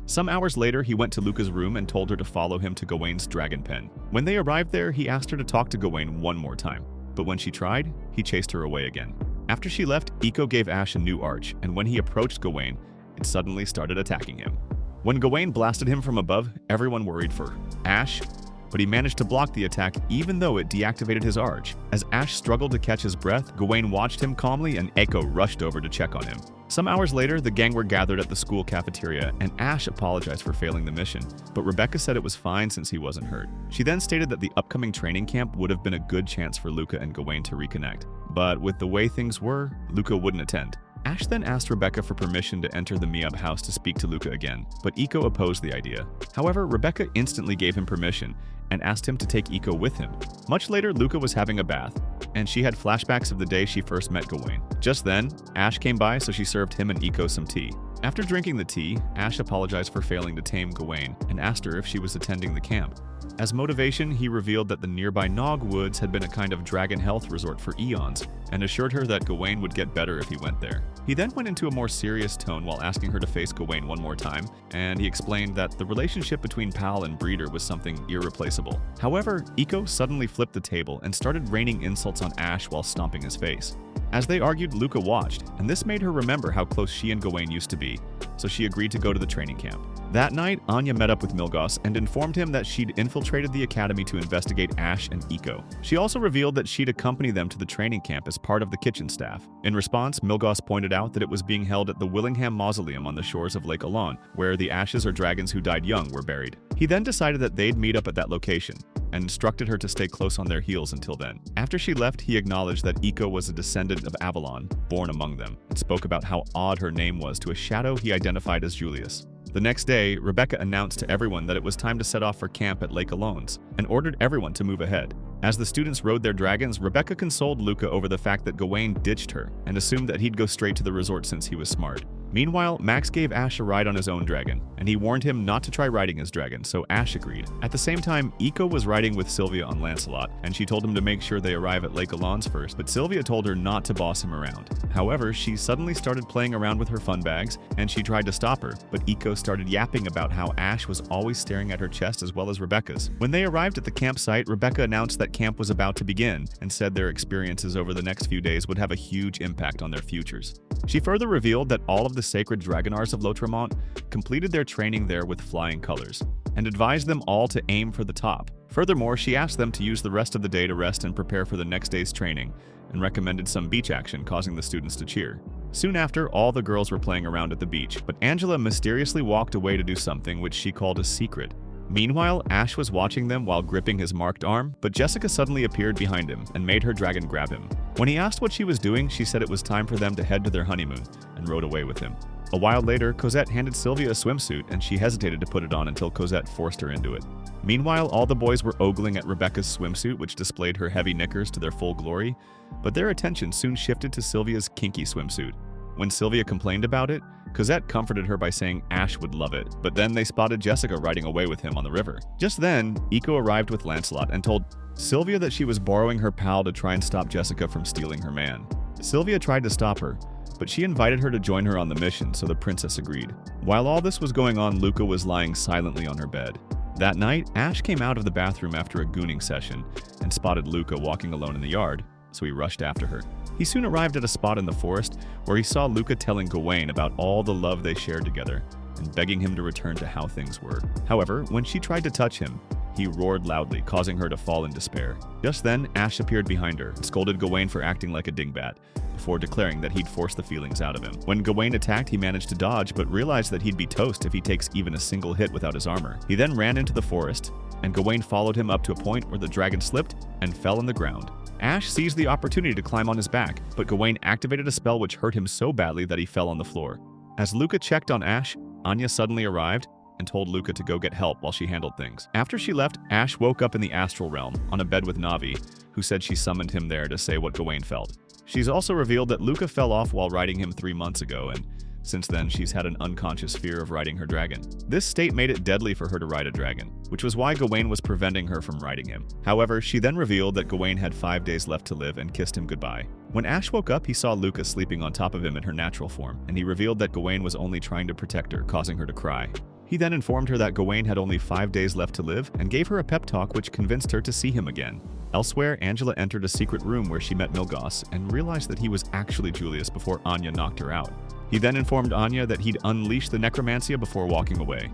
Some hours later, he went to Luca's room and told her to follow him to Gawain's dragon pen. When they arrived there, he asked her to talk to Gawain one more time, but when she tried, he chased her away again. After she left, Eco gave Ash a new arch, and when he approached Gawain, it suddenly started attacking him. When Gawain blasted him from above, everyone worried for Ash, but he managed to block the attack even though it deactivated his arch. As Ash struggled to catch his breath, Gawain watched him calmly and Echo rushed over to check on him. Some hours later, the gang were gathered at the school cafeteria, and Ash apologized for failing the mission, but Rebecca said it was fine since he wasn't hurt. She then stated that the upcoming training camp would have been a good chance for Luca and Gawain to reconnect, but with the way things were, Luca wouldn't attend. Ash then asked Rebecca for permission to enter the Miab house to speak to Luca again, but Eco opposed the idea. However, Rebecca instantly gave him permission and asked him to take Eco with him. Much later, Luca was having a bath, and she had flashbacks of the day she first met Gawain. Just then, Ash came by, so she served him and Eco some tea. After drinking the tea, Ash apologized for failing to tame Gawain and asked her if she was attending the camp. As motivation, he revealed that the nearby Nog Woods had been a kind of dragon health resort for eons, and assured her that Gawain would get better if he went there. He then went into a more serious tone while asking her to face Gawain one more time, and he explained that the relationship between pal and breeder was something irreplaceable. However, Eco suddenly flipped the table and started raining insults on Ash while stomping his face. As they argued, Luca watched, and this made her remember how close she and Gawain used to be, so she agreed to go to the training camp. That night, Anya met up with Milgos and informed him that she'd infiltrated the academy to investigate Ash and Eco. She also revealed that she'd accompany them to the training camp as part of the kitchen staff. In response, Milgos pointed out that it was being held at the Willingham Mausoleum on the shores of Lake Alon, where the ashes or dragons who died young were buried. He then decided that they'd meet up at that location, and instructed her to stay close on their heels until then. After she left, he acknowledged that Eco was a descendant of Avalon, born among them, and spoke about how odd her name was to a shadow he identified as Julius. The next day, Rebecca announced to everyone that it was time to set off for camp at Lake Alones, and ordered everyone to move ahead. As the students rode their dragons, Rebecca consoled Luca over the fact that Gawain ditched her, and assumed that he'd go straight to the resort since he was smart. Meanwhile, Max gave Ash a ride on his own dragon, and he warned him not to try riding his dragon, so Ash agreed. At the same time, Eco was riding with Sylvia on Lancelot, and she told him to make sure they arrive at Lake Alon's first, but Sylvia told her not to boss him around. However, she suddenly started playing around with her fun bags, and she tried to stop her, but Eco started yapping about how Ash was always staring at her chest as well as Rebecca's. When they arrived at the campsite, Rebecca announced that camp was about to begin, and said their experiences over the next few days would have a huge impact on their futures. She further revealed that all of the sacred Dragonars of Lotremont completed their training there with flying colors, and advised them all to aim for the top. Furthermore, she asked them to use the rest of the day to rest and prepare for the next day's training, and recommended some beach action, causing the students to cheer. Soon after, all the girls were playing around at the beach, but Angela mysteriously walked away to do something which she called a secret. Meanwhile, Ash was watching them while gripping his marked arm, but Jessica suddenly appeared behind him and made her dragon grab him. When he asked what she was doing, she said it was time for them to head to their honeymoon, and rode away with him. A while later, Cosette handed Sylvia a swimsuit, and she hesitated to put it on until Cosette forced her into it. Meanwhile, all the boys were ogling at Rebecca's swimsuit, which displayed her heavy knickers to their full glory, but their attention soon shifted to Sylvia's kinky swimsuit. When Sylvia complained about it, Cosette comforted her by saying Ash would love it, but then they spotted Jessica riding away with him on the river. Just then, Eco arrived with Lancelot and told Sylvia that she was borrowing her pal to try and stop Jessica from stealing her man. Sylvia tried to stop her, but she invited her to join her on the mission, so the princess agreed. While all this was going on, Luca was lying silently on her bed. That night, Ash came out of the bathroom after a gooning session and spotted Luca walking alone in the yard, so he rushed after her. He soon arrived at a spot in the forest where he saw Luca telling Gawain about all the love they shared together and begging him to return to how things were. However, when she tried to touch him, He roared loudly, causing her to fall in despair. Just then, Ash appeared behind her and scolded Gawain for acting like a dingbat, before declaring that he'd force the feelings out of him. When Gawain attacked, he managed to dodge, but realized that he'd be toast if he takes even a single hit without his armor. He then ran into the forest, and Gawain followed him up to a point where the dragon slipped and fell on the ground. Ash seized the opportunity to climb on his back, but Gawain activated a spell which hurt him so badly that he fell on the floor. As Luca checked on Ash, Anya suddenly arrived and told Luca to go get help while she handled things. After she left, Ash woke up in the astral realm, on a bed with Navi, who said she summoned him there to say what Gawain felt. She's also revealed that Luca fell off while riding him 3 months ago, and since then she's had an unconscious fear of riding her dragon. This state made it deadly for her to ride a dragon, which was why Gawain was preventing her from riding him. However, she then revealed that Gawain had 5 days left to live and kissed him goodbye. When Ash woke up, he saw Luca sleeping on top of him in her natural form, and he revealed that Gawain was only trying to protect her, causing her to cry. He then informed her that Gawain had only 5 days left to live and gave her a pep talk which convinced her to see him again. Elsewhere, Angela entered a secret room where she met Milgos and realized that he was actually Julius before Anya knocked her out. He then informed Anya that he'd unleashed the necromancia before walking away.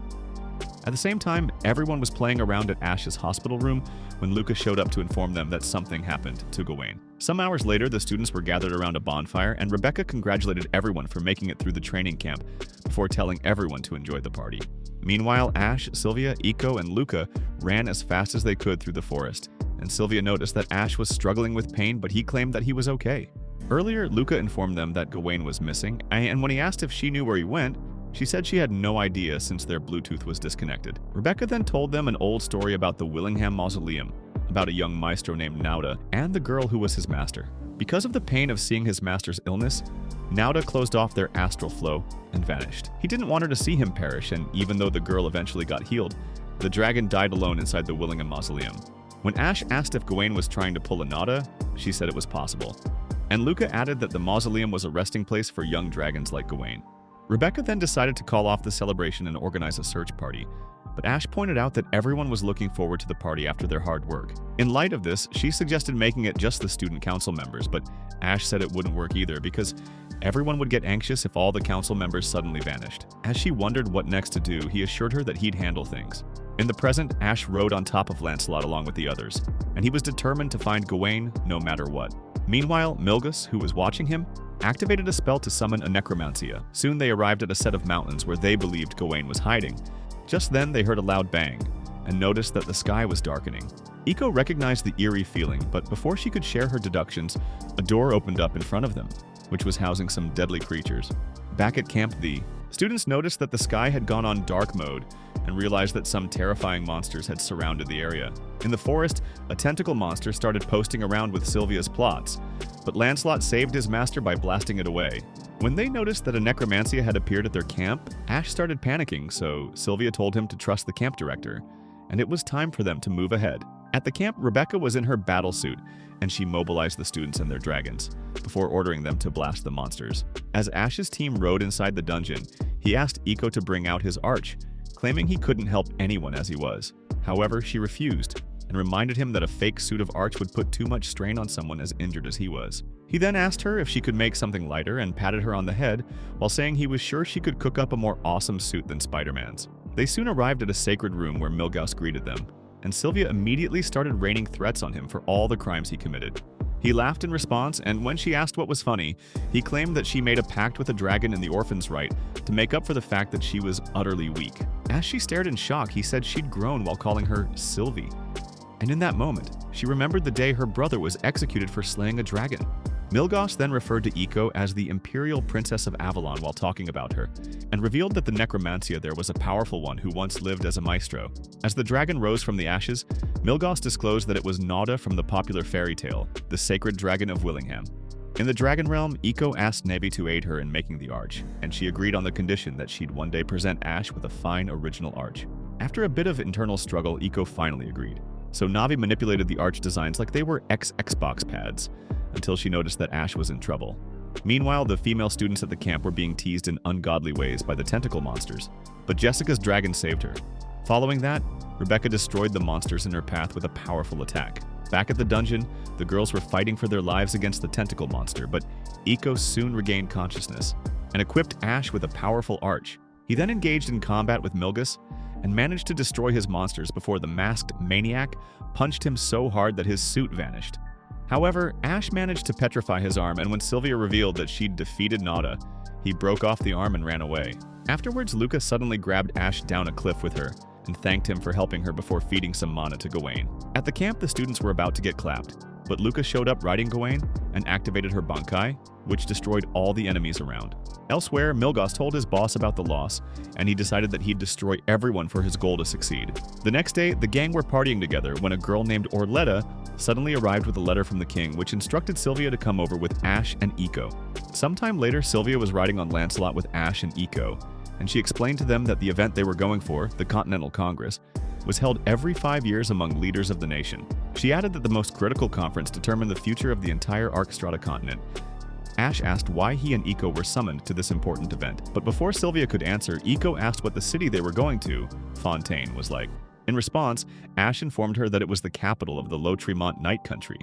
At the same time, everyone was playing around at Ash's hospital room when Luca showed up to inform them that something happened to Gawain. Some hours later, the students were gathered around a bonfire, and Rebecca congratulated everyone for making it through the training camp before telling everyone to enjoy the party. Meanwhile, Ash, Sylvia, Iko, and Luca ran as fast as they could through the forest, and Sylvia noticed that Ash was struggling with pain, but he claimed that he was okay. Earlier, Luca informed them that Gawain was missing, and when he asked if she knew where he went, she said she had no idea since their Bluetooth was disconnected. Rebecca then told them an old story about the Willingham Mausoleum, about a young maestro named Nauda, and the girl who was his master. Because of the pain of seeing his master's illness, Nauda closed off their astral flow and vanished. He didn't want her to see him perish, and even though the girl eventually got healed, the dragon died alone inside the Willingham Mausoleum. When Ash asked if Gawain was trying to pull a Nauda, she said it was possible. And Luca added that the mausoleum was a resting place for young dragons like Gawain. Rebecca then decided to call off the celebration and organize a search party, but Ash pointed out that everyone was looking forward to the party after their hard work. In light of this, she suggested making it just the student council members, but Ash said it wouldn't work either because everyone would get anxious if all the council members suddenly vanished. As she wondered what next to do, he assured her that he'd handle things. In the present, Ash rode on top of Lancelot along with the others, and he was determined to find Gawain no matter what. Meanwhile, Milgos, who was watching him, activated a spell to summon a necromancia. Soon they arrived at a set of mountains where they believed Gawain was hiding. Just then they heard a loud bang, and noticed that the sky was darkening. Iko recognized the eerie feeling, but before she could share her deductions, a door opened up in front of them, which was housing some deadly creatures. Back at Camp the students noticed that the sky had gone on dark mode and realized that some terrifying monsters had surrounded the area. In the forest, a tentacle monster started posting around with Sylvia's plots, but Lancelot saved his master by blasting it away. When they noticed that a necromancia had appeared at their camp, Ash started panicking, so Sylvia told him to trust the camp director, and it was time for them to move ahead. At the camp, Rebecca was in her battle suit, and she mobilized the students and their dragons, before ordering them to blast the monsters. As Ash's team rode inside the dungeon, he asked Iko to bring out his arch, claiming he couldn't help anyone as he was. However, she refused, and reminded him that a fake suit of arch would put too much strain on someone as injured as he was. He then asked her if she could make something lighter and patted her on the head, while saying he was sure she could cook up a more awesome suit than Spider-Man's. They soon arrived at a sacred room where Milgos greeted them, and Sylvia immediately started raining threats on him for all the crimes he committed. He laughed in response, and when she asked what was funny, he claimed that she made a pact with a dragon in the Orphan's rite to make up for the fact that she was utterly weak. As she stared in shock, he said she'd grown while calling her Sylvie. And in that moment, she remembered the day her brother was executed for slaying a dragon. Milgos then referred to Iko as the Imperial Princess of Avalon while talking about her, and revealed that the necromancia there was a powerful one who once lived as a maestro. As the dragon rose from the ashes, Milgos disclosed that it was Nauda from the popular fairy tale, the sacred dragon of Willingham. In the dragon realm, Iko asked Nevi to aid her in making the arch, and she agreed on the condition that she'd one day present Ash with a fine original arch. After a bit of internal struggle, Iko finally agreed. So Navi manipulated the arch designs like they were Xbox pads, until she noticed that Ash was in trouble. Meanwhile, the female students at the camp were being teased in ungodly ways by the tentacle monsters, but Jessica's dragon saved her. Following that, Rebecca destroyed the monsters in her path with a powerful attack. Back at the dungeon, the girls were fighting for their lives against the tentacle monster, but Iko soon regained consciousness and equipped Ash with a powerful arch. He then engaged in combat with Milgos and managed to destroy his monsters before the masked maniac punched him so hard that his suit vanished. However, Ash managed to petrify his arm, and when Sylvia revealed that she'd defeated Nada, he broke off the arm and ran away. Afterwards, Luca suddenly grabbed Ash down a cliff with her and thanked him for helping her before feeding some mana to Gane. At the camp, the students were about to get clapped, but Luca showed up riding Gane and activated her Bankai, which destroyed all the enemies around. Elsewhere, Milgos told his boss about the loss, and he decided that he'd destroy everyone for his goal to succeed. The next day, the gang were partying together when a girl named Orletta suddenly arrived with a letter from the king, which instructed Sylvia to come over with Ash and Eiko. Sometime later, Sylvia was riding on Lancelot with Ash and Eiko, and she explained to them that the event they were going for, the Continental Congress, was held every 5 years among leaders of the nation. She added that the most critical conference determined the future of the entire Arcstrata continent. Ash asked why he and Eiko were summoned to this important event, but before Sylvia could answer, Eiko asked what the city they were going to, Fontaine, was like. In response, Ash informed her that it was the capital of the Lotremont Night Country,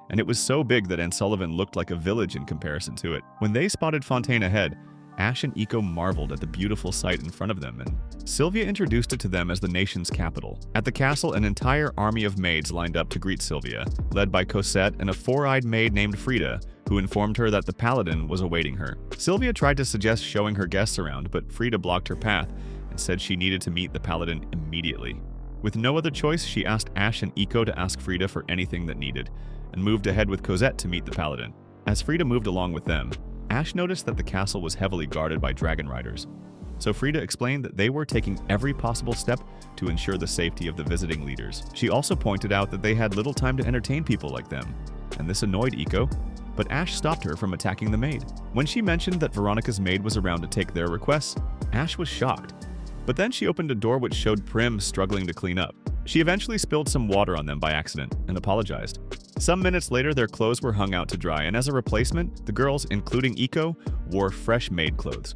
and it was so big that Ansullivan looked like a village in comparison to it. When they spotted Fontaine ahead, Ash and Eiko marveled at the beautiful sight in front of them, and Sylvia introduced it to them as the nation's capital. At the castle, an entire army of maids lined up to greet Sylvia, led by Cosette and a four-eyed maid named Frida, who informed her that the paladin was awaiting her. Sylvia tried to suggest showing her guests around, but Frida blocked her path and said she needed to meet the paladin immediately. With no other choice, she asked Ash and Eiko to ask Frida for anything that needed, and moved ahead with Cosette to meet the paladin. As Frida moved along with them, Ash noticed that the castle was heavily guarded by dragon riders. So Frida explained that they were taking every possible step to ensure the safety of the visiting leaders. She also pointed out that they had little time to entertain people like them, and this annoyed Eiko, but Ash stopped her from attacking the maid. When she mentioned that Veronica's maid was around to take their requests, Ash was shocked. But then she opened a door which showed Prim struggling to clean up. She eventually spilled some water on them by accident and apologized. Some minutes later, their clothes were hung out to dry, and as a replacement, the girls, including Eiko, wore fresh maid clothes.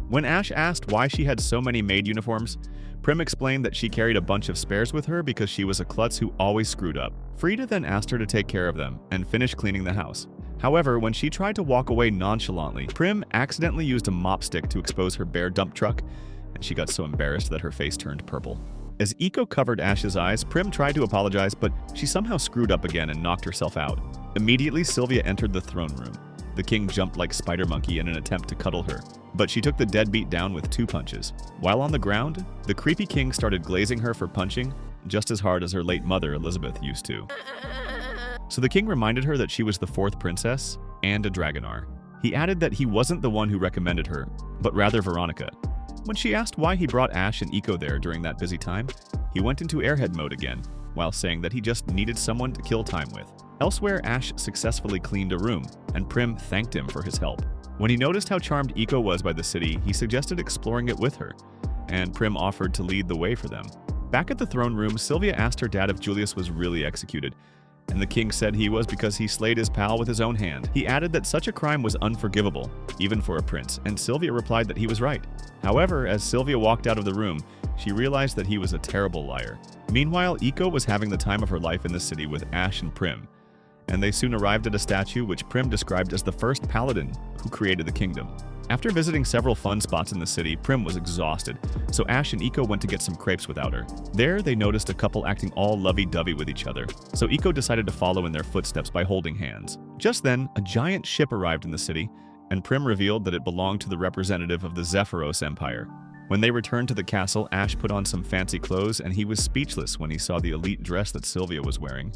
When Ash asked why she had so many maid uniforms, Prim explained that she carried a bunch of spares with her because she was a klutz who always screwed up. Frida then asked her to take care of them and finish cleaning the house. However, when she tried to walk away nonchalantly, Prim accidentally used a mop stick to expose her bare dump truck, and she got so embarrassed that her face turned purple. As Eiko covered Ash's eyes, Prim tried to apologize, but she somehow screwed up again and knocked herself out. Immediately, Sylvia entered the throne room. The king jumped like Spider Monkey in an attempt to cuddle her, but she took the deadbeat down with 2 punches. While on the ground, the creepy king started glazing her for punching just as hard as her late mother Elizabeth used to. So the king reminded her that she was the 4th princess and a Dragonar. He added that he wasn't the one who recommended her, but rather Veronica. When she asked why he brought Ash and Eiko there during that busy time, he went into airhead mode again, while saying that he just needed someone to kill time with. Elsewhere, Ash successfully cleaned a room, and Prim thanked him for his help. When he noticed how charmed Eiko was by the city, he suggested exploring it with her, and Prim offered to lead the way for them. Back at the throne room, Sylvia asked her dad if Julius was really executed, and the king said he was because he slayed his pal with his own hand. He added that such a crime was unforgivable, even for a prince, and Sylvia replied that he was right. However, as Sylvia walked out of the room, she realized that he was a terrible liar. Meanwhile, Eiko was having the time of her life in the city with Ash and Prim, and they soon arrived at a statue which Prim described as the first paladin who created the kingdom. After visiting several fun spots in the city, Prim was exhausted, so Ash and Eiko went to get some crepes without her. There, they noticed a couple acting all lovey-dovey with each other, so Eiko decided to follow in their footsteps by holding hands. Just then, a giant ship arrived in the city, and Prim revealed that it belonged to the representative of the Zephyros Empire. When they returned to the castle, Ash put on some fancy clothes, and he was speechless when he saw the elite dress that Sylvia was wearing.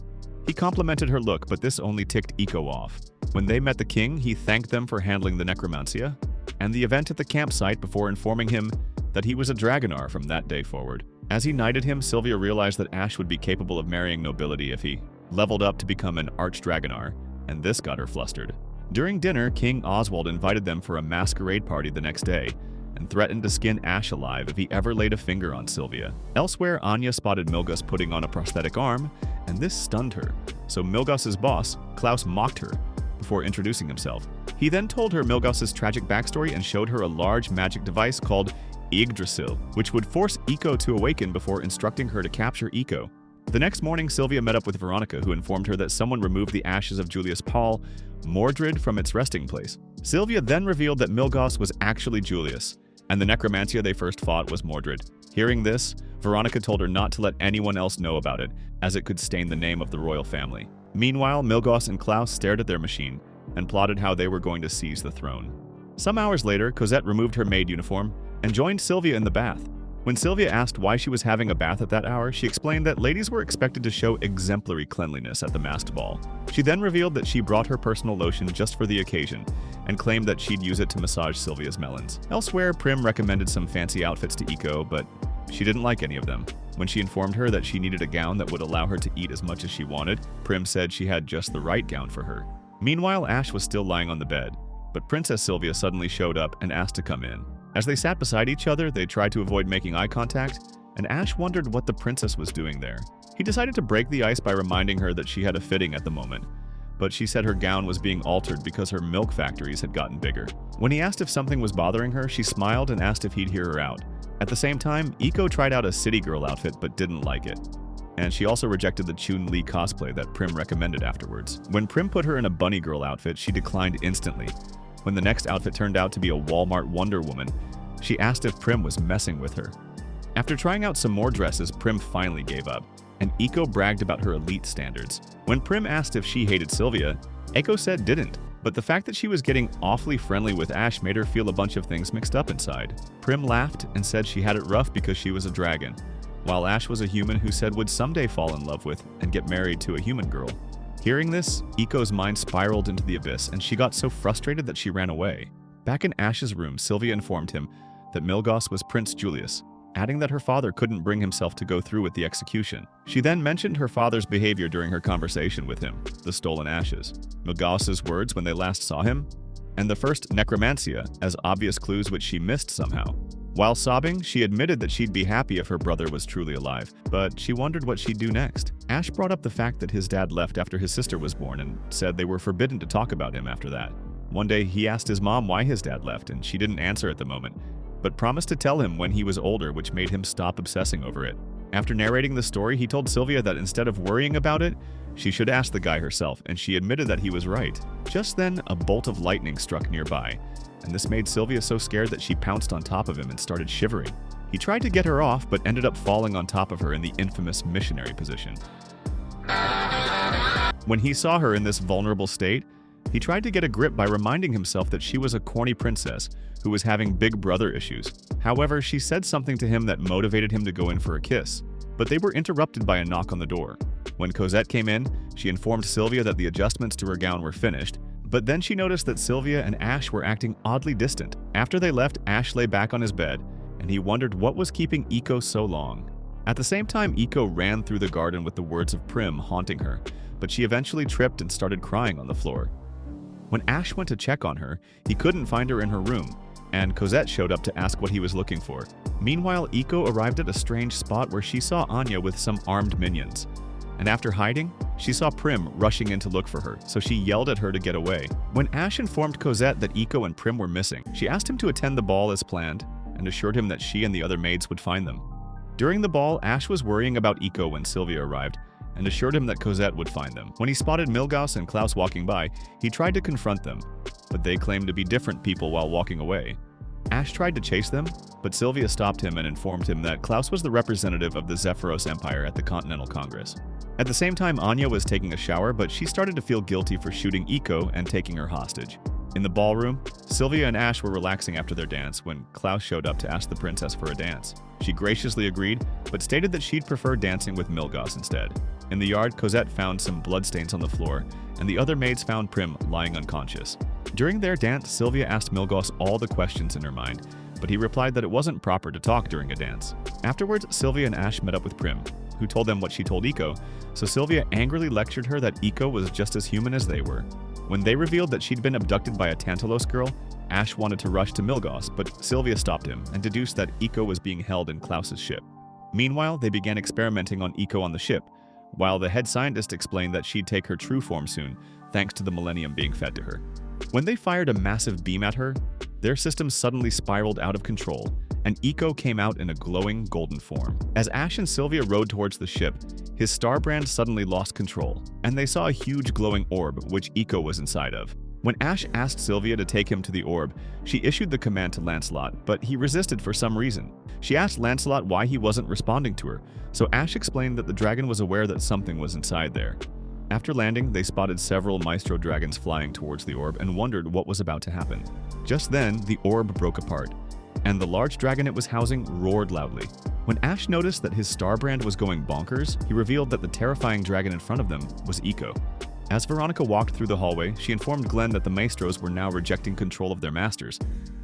He complimented her look, but this only ticked Eiko off. When they met the king, he thanked them for handling the necromancia and the event at the campsite before informing him that he was a Dragonar from that day forward. As he knighted him, Sylvia realized that Ash would be capable of marrying nobility if he leveled up to become an Arch-Dragonar, and this got her flustered. During dinner, King Oswald invited them for a masquerade party the next day, and threatened to skin Ash alive if he ever laid a finger on Sylvia. Elsewhere, Anya spotted Milgos putting on a prosthetic arm, and this stunned her, so Milgos's boss, Klaus, mocked her before introducing himself. He then told her Milgos's tragic backstory and showed her a large magic device called Yggdrasil, which would force Eiko to awaken before instructing her to capture Eiko. The next morning, Sylvia met up with Veronica, who informed her that someone removed the ashes of Julius Paul, Mordred, from its resting place. Sylvia then revealed that Milgos was actually Julius, and the necromancia they first fought was Mordred. Hearing this, Veronica told her not to let anyone else know about it, as it could stain the name of the royal family. Meanwhile, Milgos and Klaus stared at their machine and plotted how they were going to seize the throne. Some hours later, Cosette removed her maid uniform and joined Sylvia in the bath. When Sylvia asked why she was having a bath at that hour, she explained that ladies were expected to show exemplary cleanliness at the masked ball. She then revealed that she brought her personal lotion just for the occasion and claimed that she'd use it to massage Sylvia's melons. Elsewhere, Prim recommended some fancy outfits to Iko, but she didn't like any of them. When she informed her that she needed a gown that would allow her to eat as much as she wanted, Prim said she had just the right gown for her. Meanwhile, Ash was still lying on the bed, but Princess Sylvia suddenly showed up and asked to come in. As they sat beside each other, they tried to avoid making eye contact, and Ash wondered what the princess was doing there. He decided to break the ice by reminding her that she had a fitting at the moment, but she said her gown was being altered because her milk factories had gotten bigger. When he asked if something was bothering her, she smiled and asked if he'd hear her out. At the same time, Iko tried out a city girl outfit but didn't like it, and she also rejected the Chun-Li cosplay that Prim recommended afterwards. When Prim put her in a bunny girl outfit, she declined instantly. When the next outfit turned out to be a Walmart Wonder Woman, she asked if Prim was messing with her. After trying out some more dresses, Prim finally gave up, and Iko bragged about her elite standards. When Prim asked if she hated Sylvia, Eiko said didn't, but the fact that she was getting awfully friendly with Ash made her feel a bunch of things mixed up inside. Prim laughed and said she had it rough because she was a dragon, while Ash was a human who said would someday fall in love with and get married to a human girl. Hearing this, Iko's mind spiraled into the abyss, and she got so frustrated that she ran away. Back in Ash's room, Sylvia informed him that Milgos was Prince Julius, adding that her father couldn't bring himself to go through with the execution. She then mentioned her father's behavior during her conversation with him, the stolen ashes, Milgos's words when they last saw him, and the first necromancia as obvious clues which she missed somehow. While sobbing, she admitted that she'd be happy if her brother was truly alive, but she wondered what she'd do next. Ash brought up the fact that his dad left after his sister was born and said they were forbidden to talk about him after that. One day, he asked his mom why his dad left, and she didn't answer at the moment, but promised to tell him when he was older, which made him stop obsessing over it. After narrating the story, he told Sylvia that instead of worrying about it, she should ask the guy herself, and she admitted that he was right. Just then, a bolt of lightning struck nearby, and this made Sylvia so scared that she pounced on top of him and started shivering. He tried to get her off, but ended up falling on top of her in the infamous missionary position. When he saw her in this vulnerable state, he tried to get a grip by reminding himself that she was a corny princess who was having big brother issues. However, she said something to him that motivated him to go in for a kiss, but they were interrupted by a knock on the door. When Cosette came in, she informed Sylvia that the adjustments to her gown were finished, but then she noticed that Sylvia and Ash were acting oddly distant. After they left, Ash lay back on his bed, and he wondered what was keeping Iko so long. At the same time, Iko ran through the garden with the words of Prim haunting her, but she eventually tripped and started crying on the floor. When Ash went to check on her, he couldn't find her in her room, and Cosette showed up to ask what he was looking for. Meanwhile, Iko arrived at a strange spot where she saw Anya with some armed minions, and after hiding, she saw Prim rushing in to look for her, so she yelled at her to get away. When Ash informed Cosette that Iko and Prim were missing, she asked him to attend the ball as planned and assured him that she and the other maids would find them. During the ball, Ash was worrying about Iko when Sylvia arrived and assured him that Cosette would find them. When he spotted Milgos and Klaus walking by, he tried to confront them, but they claimed to be different people while walking away. Ash tried to chase them, but Sylvia stopped him and informed him that Klaus was the representative of the Zephyros Empire at the Continental Congress. At the same time, Anya was taking a shower, but she started to feel guilty for shooting Iko and taking her hostage. In the ballroom, Sylvia and Ash were relaxing after their dance when Klaus showed up to ask the princess for a dance. She graciously agreed, but stated that she'd prefer dancing with Milgos instead. In the yard, Cosette found some bloodstains on the floor, and the other maids found Prim lying unconscious. During their dance, Sylvia asked Milgos all the questions in her mind, but he replied that it wasn't proper to talk during a dance. Afterwards, Sylvia and Ash met up with Prim, who told them what she told Iko, so Sylvia angrily lectured her that Iko was just as human as they were. When they revealed that she'd been abducted by a Tantalos girl, Ash wanted to rush to Milgos, but Sylvia stopped him and deduced that Iko was being held in Klaus's ship. Meanwhile, they began experimenting on Iko on the ship, while the head scientist explained that she'd take her true form soon, thanks to the Millennium being fed to her. When they fired a massive beam at her, their system suddenly spiraled out of control, and Iko came out in a glowing golden form. As Ash and Sylvia rode towards the ship, his starbrand suddenly lost control, and they saw a huge glowing orb which Iko was inside of. When Ash asked Sylvia to take him to the orb, she issued the command to Lancelot, but he resisted for some reason. She asked Lancelot why he wasn't responding to her, so Ash explained that the dragon was aware that something was inside there. After landing, they spotted several maestro dragons flying towards the orb and wondered what was about to happen. Just then, the orb broke apart, and the large dragon it was housing roared loudly. When Ash noticed that his star brand was going bonkers, he revealed that the terrifying dragon in front of them was Eco. As Veronica walked through the hallway, she informed Glenn that the maestros were now rejecting control of their masters,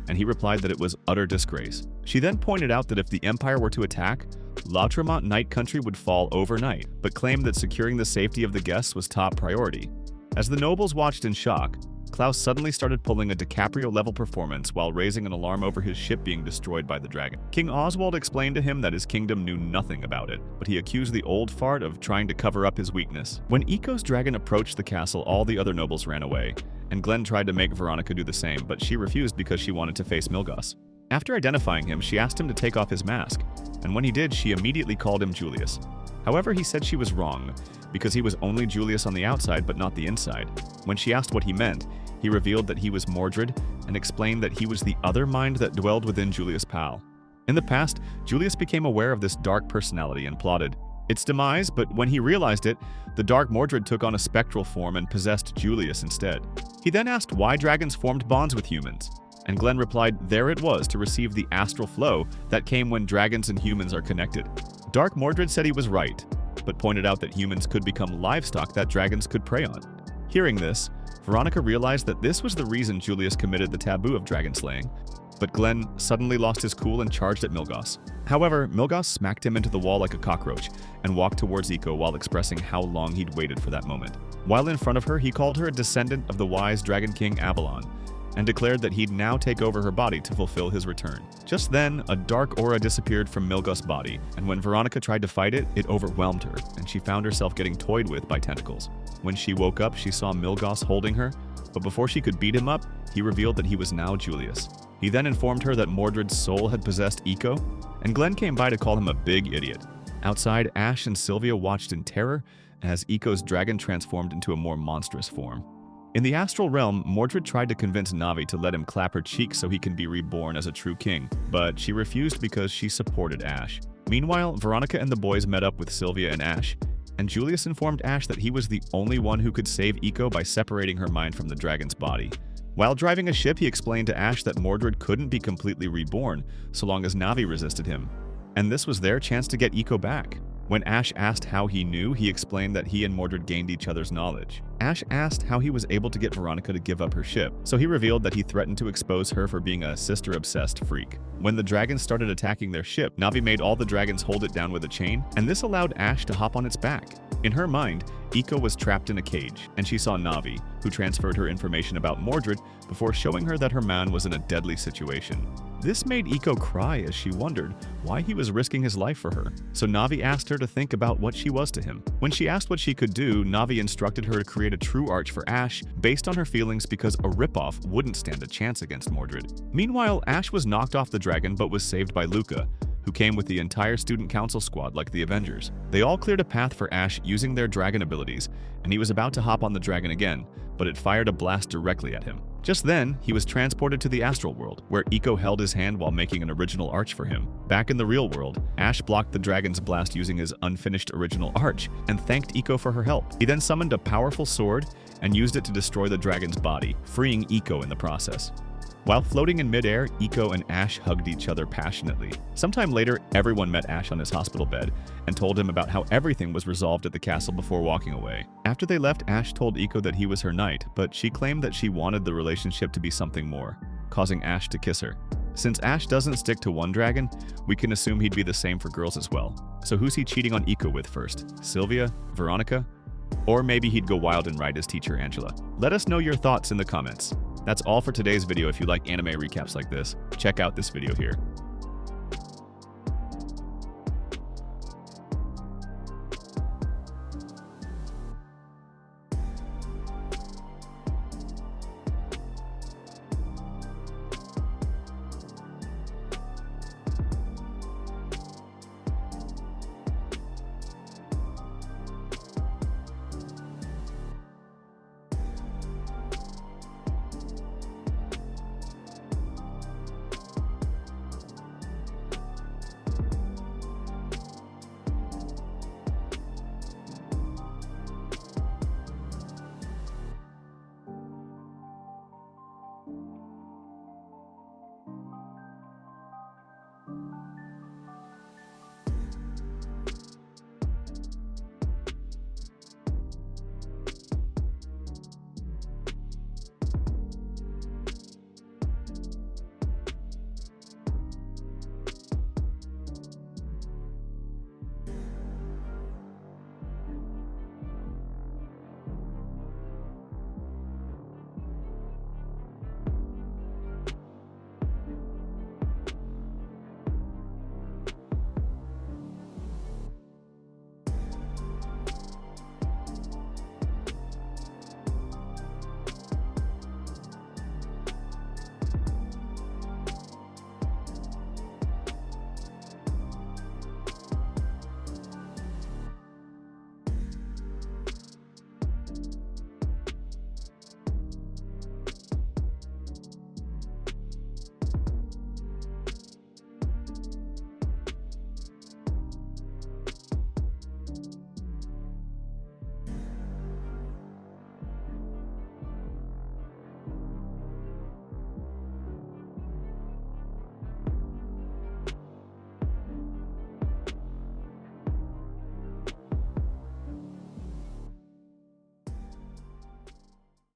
and he replied that it was utter disgrace. She then pointed out that if the Empire were to attack, La Tremont Night Country would fall overnight, but claimed that securing the safety of the guests was top priority. As the nobles watched in shock, Klaus suddenly started pulling a DiCaprio-level performance while raising an alarm over his ship being destroyed by the dragon. King Oswald explained to him that his kingdom knew nothing about it, but he accused the old fart of trying to cover up his weakness. When Eco's dragon approached the castle, all the other nobles ran away, and Glenn tried to make Veronica do the same, but she refused because she wanted to face Milgos. After identifying him, she asked him to take off his mask, and when he did, she immediately called him Julius. However, he said she was wrong, because he was only Julius on the outside but not the inside. When she asked what he meant, he revealed that he was Mordred and explained that he was the other mind that dwelled within Julius Pal. In the past, Julius became aware of this dark personality and plotted its demise, but when he realized it, the dark Mordred took on a spectral form and possessed Julius instead. He then asked why dragons formed bonds with humans, and Glenn replied there it was to receive the astral flow that came when dragons and humans are connected. Dark Mordred said he was right, but pointed out that humans could become livestock that dragons could prey on. Hearing this, Veronica realized that this was the reason Julius committed the taboo of dragon slaying, but Glenn suddenly lost his cool and charged at Milgos. However, Milgos smacked him into the wall like a cockroach and walked towards Eco while expressing how long he'd waited for that moment. While in front of her, he called her a descendant of the wise Dragon King Avalon, and declared that he'd now take over her body to fulfill his return. Just then, a dark aura disappeared from Milgos' body, and when Veronica tried to fight it, it overwhelmed her, and she found herself getting toyed with by tentacles. When she woke up, she saw Milgos holding her, but before she could beat him up, he revealed that he was now Julius. He then informed her that Mordred's soul had possessed Eco, and Glenn came by to call him a big idiot. Outside, Ash and Sylvia watched in terror as Eco's dragon transformed into a more monstrous form. In the astral realm, Mordred tried to convince Navi to let him clap her cheek so he can be reborn as a true king, but she refused because she supported Ash. Meanwhile, Veronica and the boys met up with Sylvia and Ash, and Julius informed Ash that he was the only one who could save Eco by separating her mind from the dragon's body. While driving a ship, he explained to Ash that Mordred couldn't be completely reborn so long as Navi resisted him, and this was their chance to get Eco back. When Ash asked how he knew, he explained that he and Mordred gained each other's knowledge. Ash asked how he was able to get Veronica to give up her ship, so he revealed that he threatened to expose her for being a sister-obsessed freak. When the dragons started attacking their ship, Navi made all the dragons hold it down with a chain, and this allowed Ash to hop on its back. In her mind, Eco was trapped in a cage, and she saw Navi, who transferred her information about Mordred before showing her that her man was in a deadly situation. This made Eco cry as she wondered why he was risking his life for her, so Navi asked her to think about what she was to him. When she asked what she could do, Navi instructed her to create a true arch for Ash based on her feelings because a ripoff wouldn't stand a chance against Mordred. Meanwhile, Ash was knocked off the dragon but was saved by Luca, who came with the entire student council squad like the Avengers. They all cleared a path for Ash using their dragon abilities, and he was about to hop on the dragon again, but it fired a blast directly at him. Just then, he was transported to the astral world, where Eco held his hand while making an original arch for him. Back in the real world, Ash blocked the dragon's blast using his unfinished original arch and thanked Eco for her help. He then summoned a powerful sword and used it to destroy the dragon's body, freeing Eco in the process. While floating in midair, Eco and Ash hugged each other passionately. Sometime later, everyone met Ash on his hospital bed and told him about how everything was resolved at the castle before walking away. After they left, Ash told Eco that he was her knight, but she claimed that she wanted the relationship to be something more, causing Ash to kiss her. Since Ash doesn't stick to one dragon, we can assume he'd be the same for girls as well. So who's he cheating on Eco with first? Sylvia? Veronica? Or maybe he'd go wild and ride his teacher Angela? Let us know your thoughts in the comments. That's all for today's video. If you like anime recaps like this, check out this video here.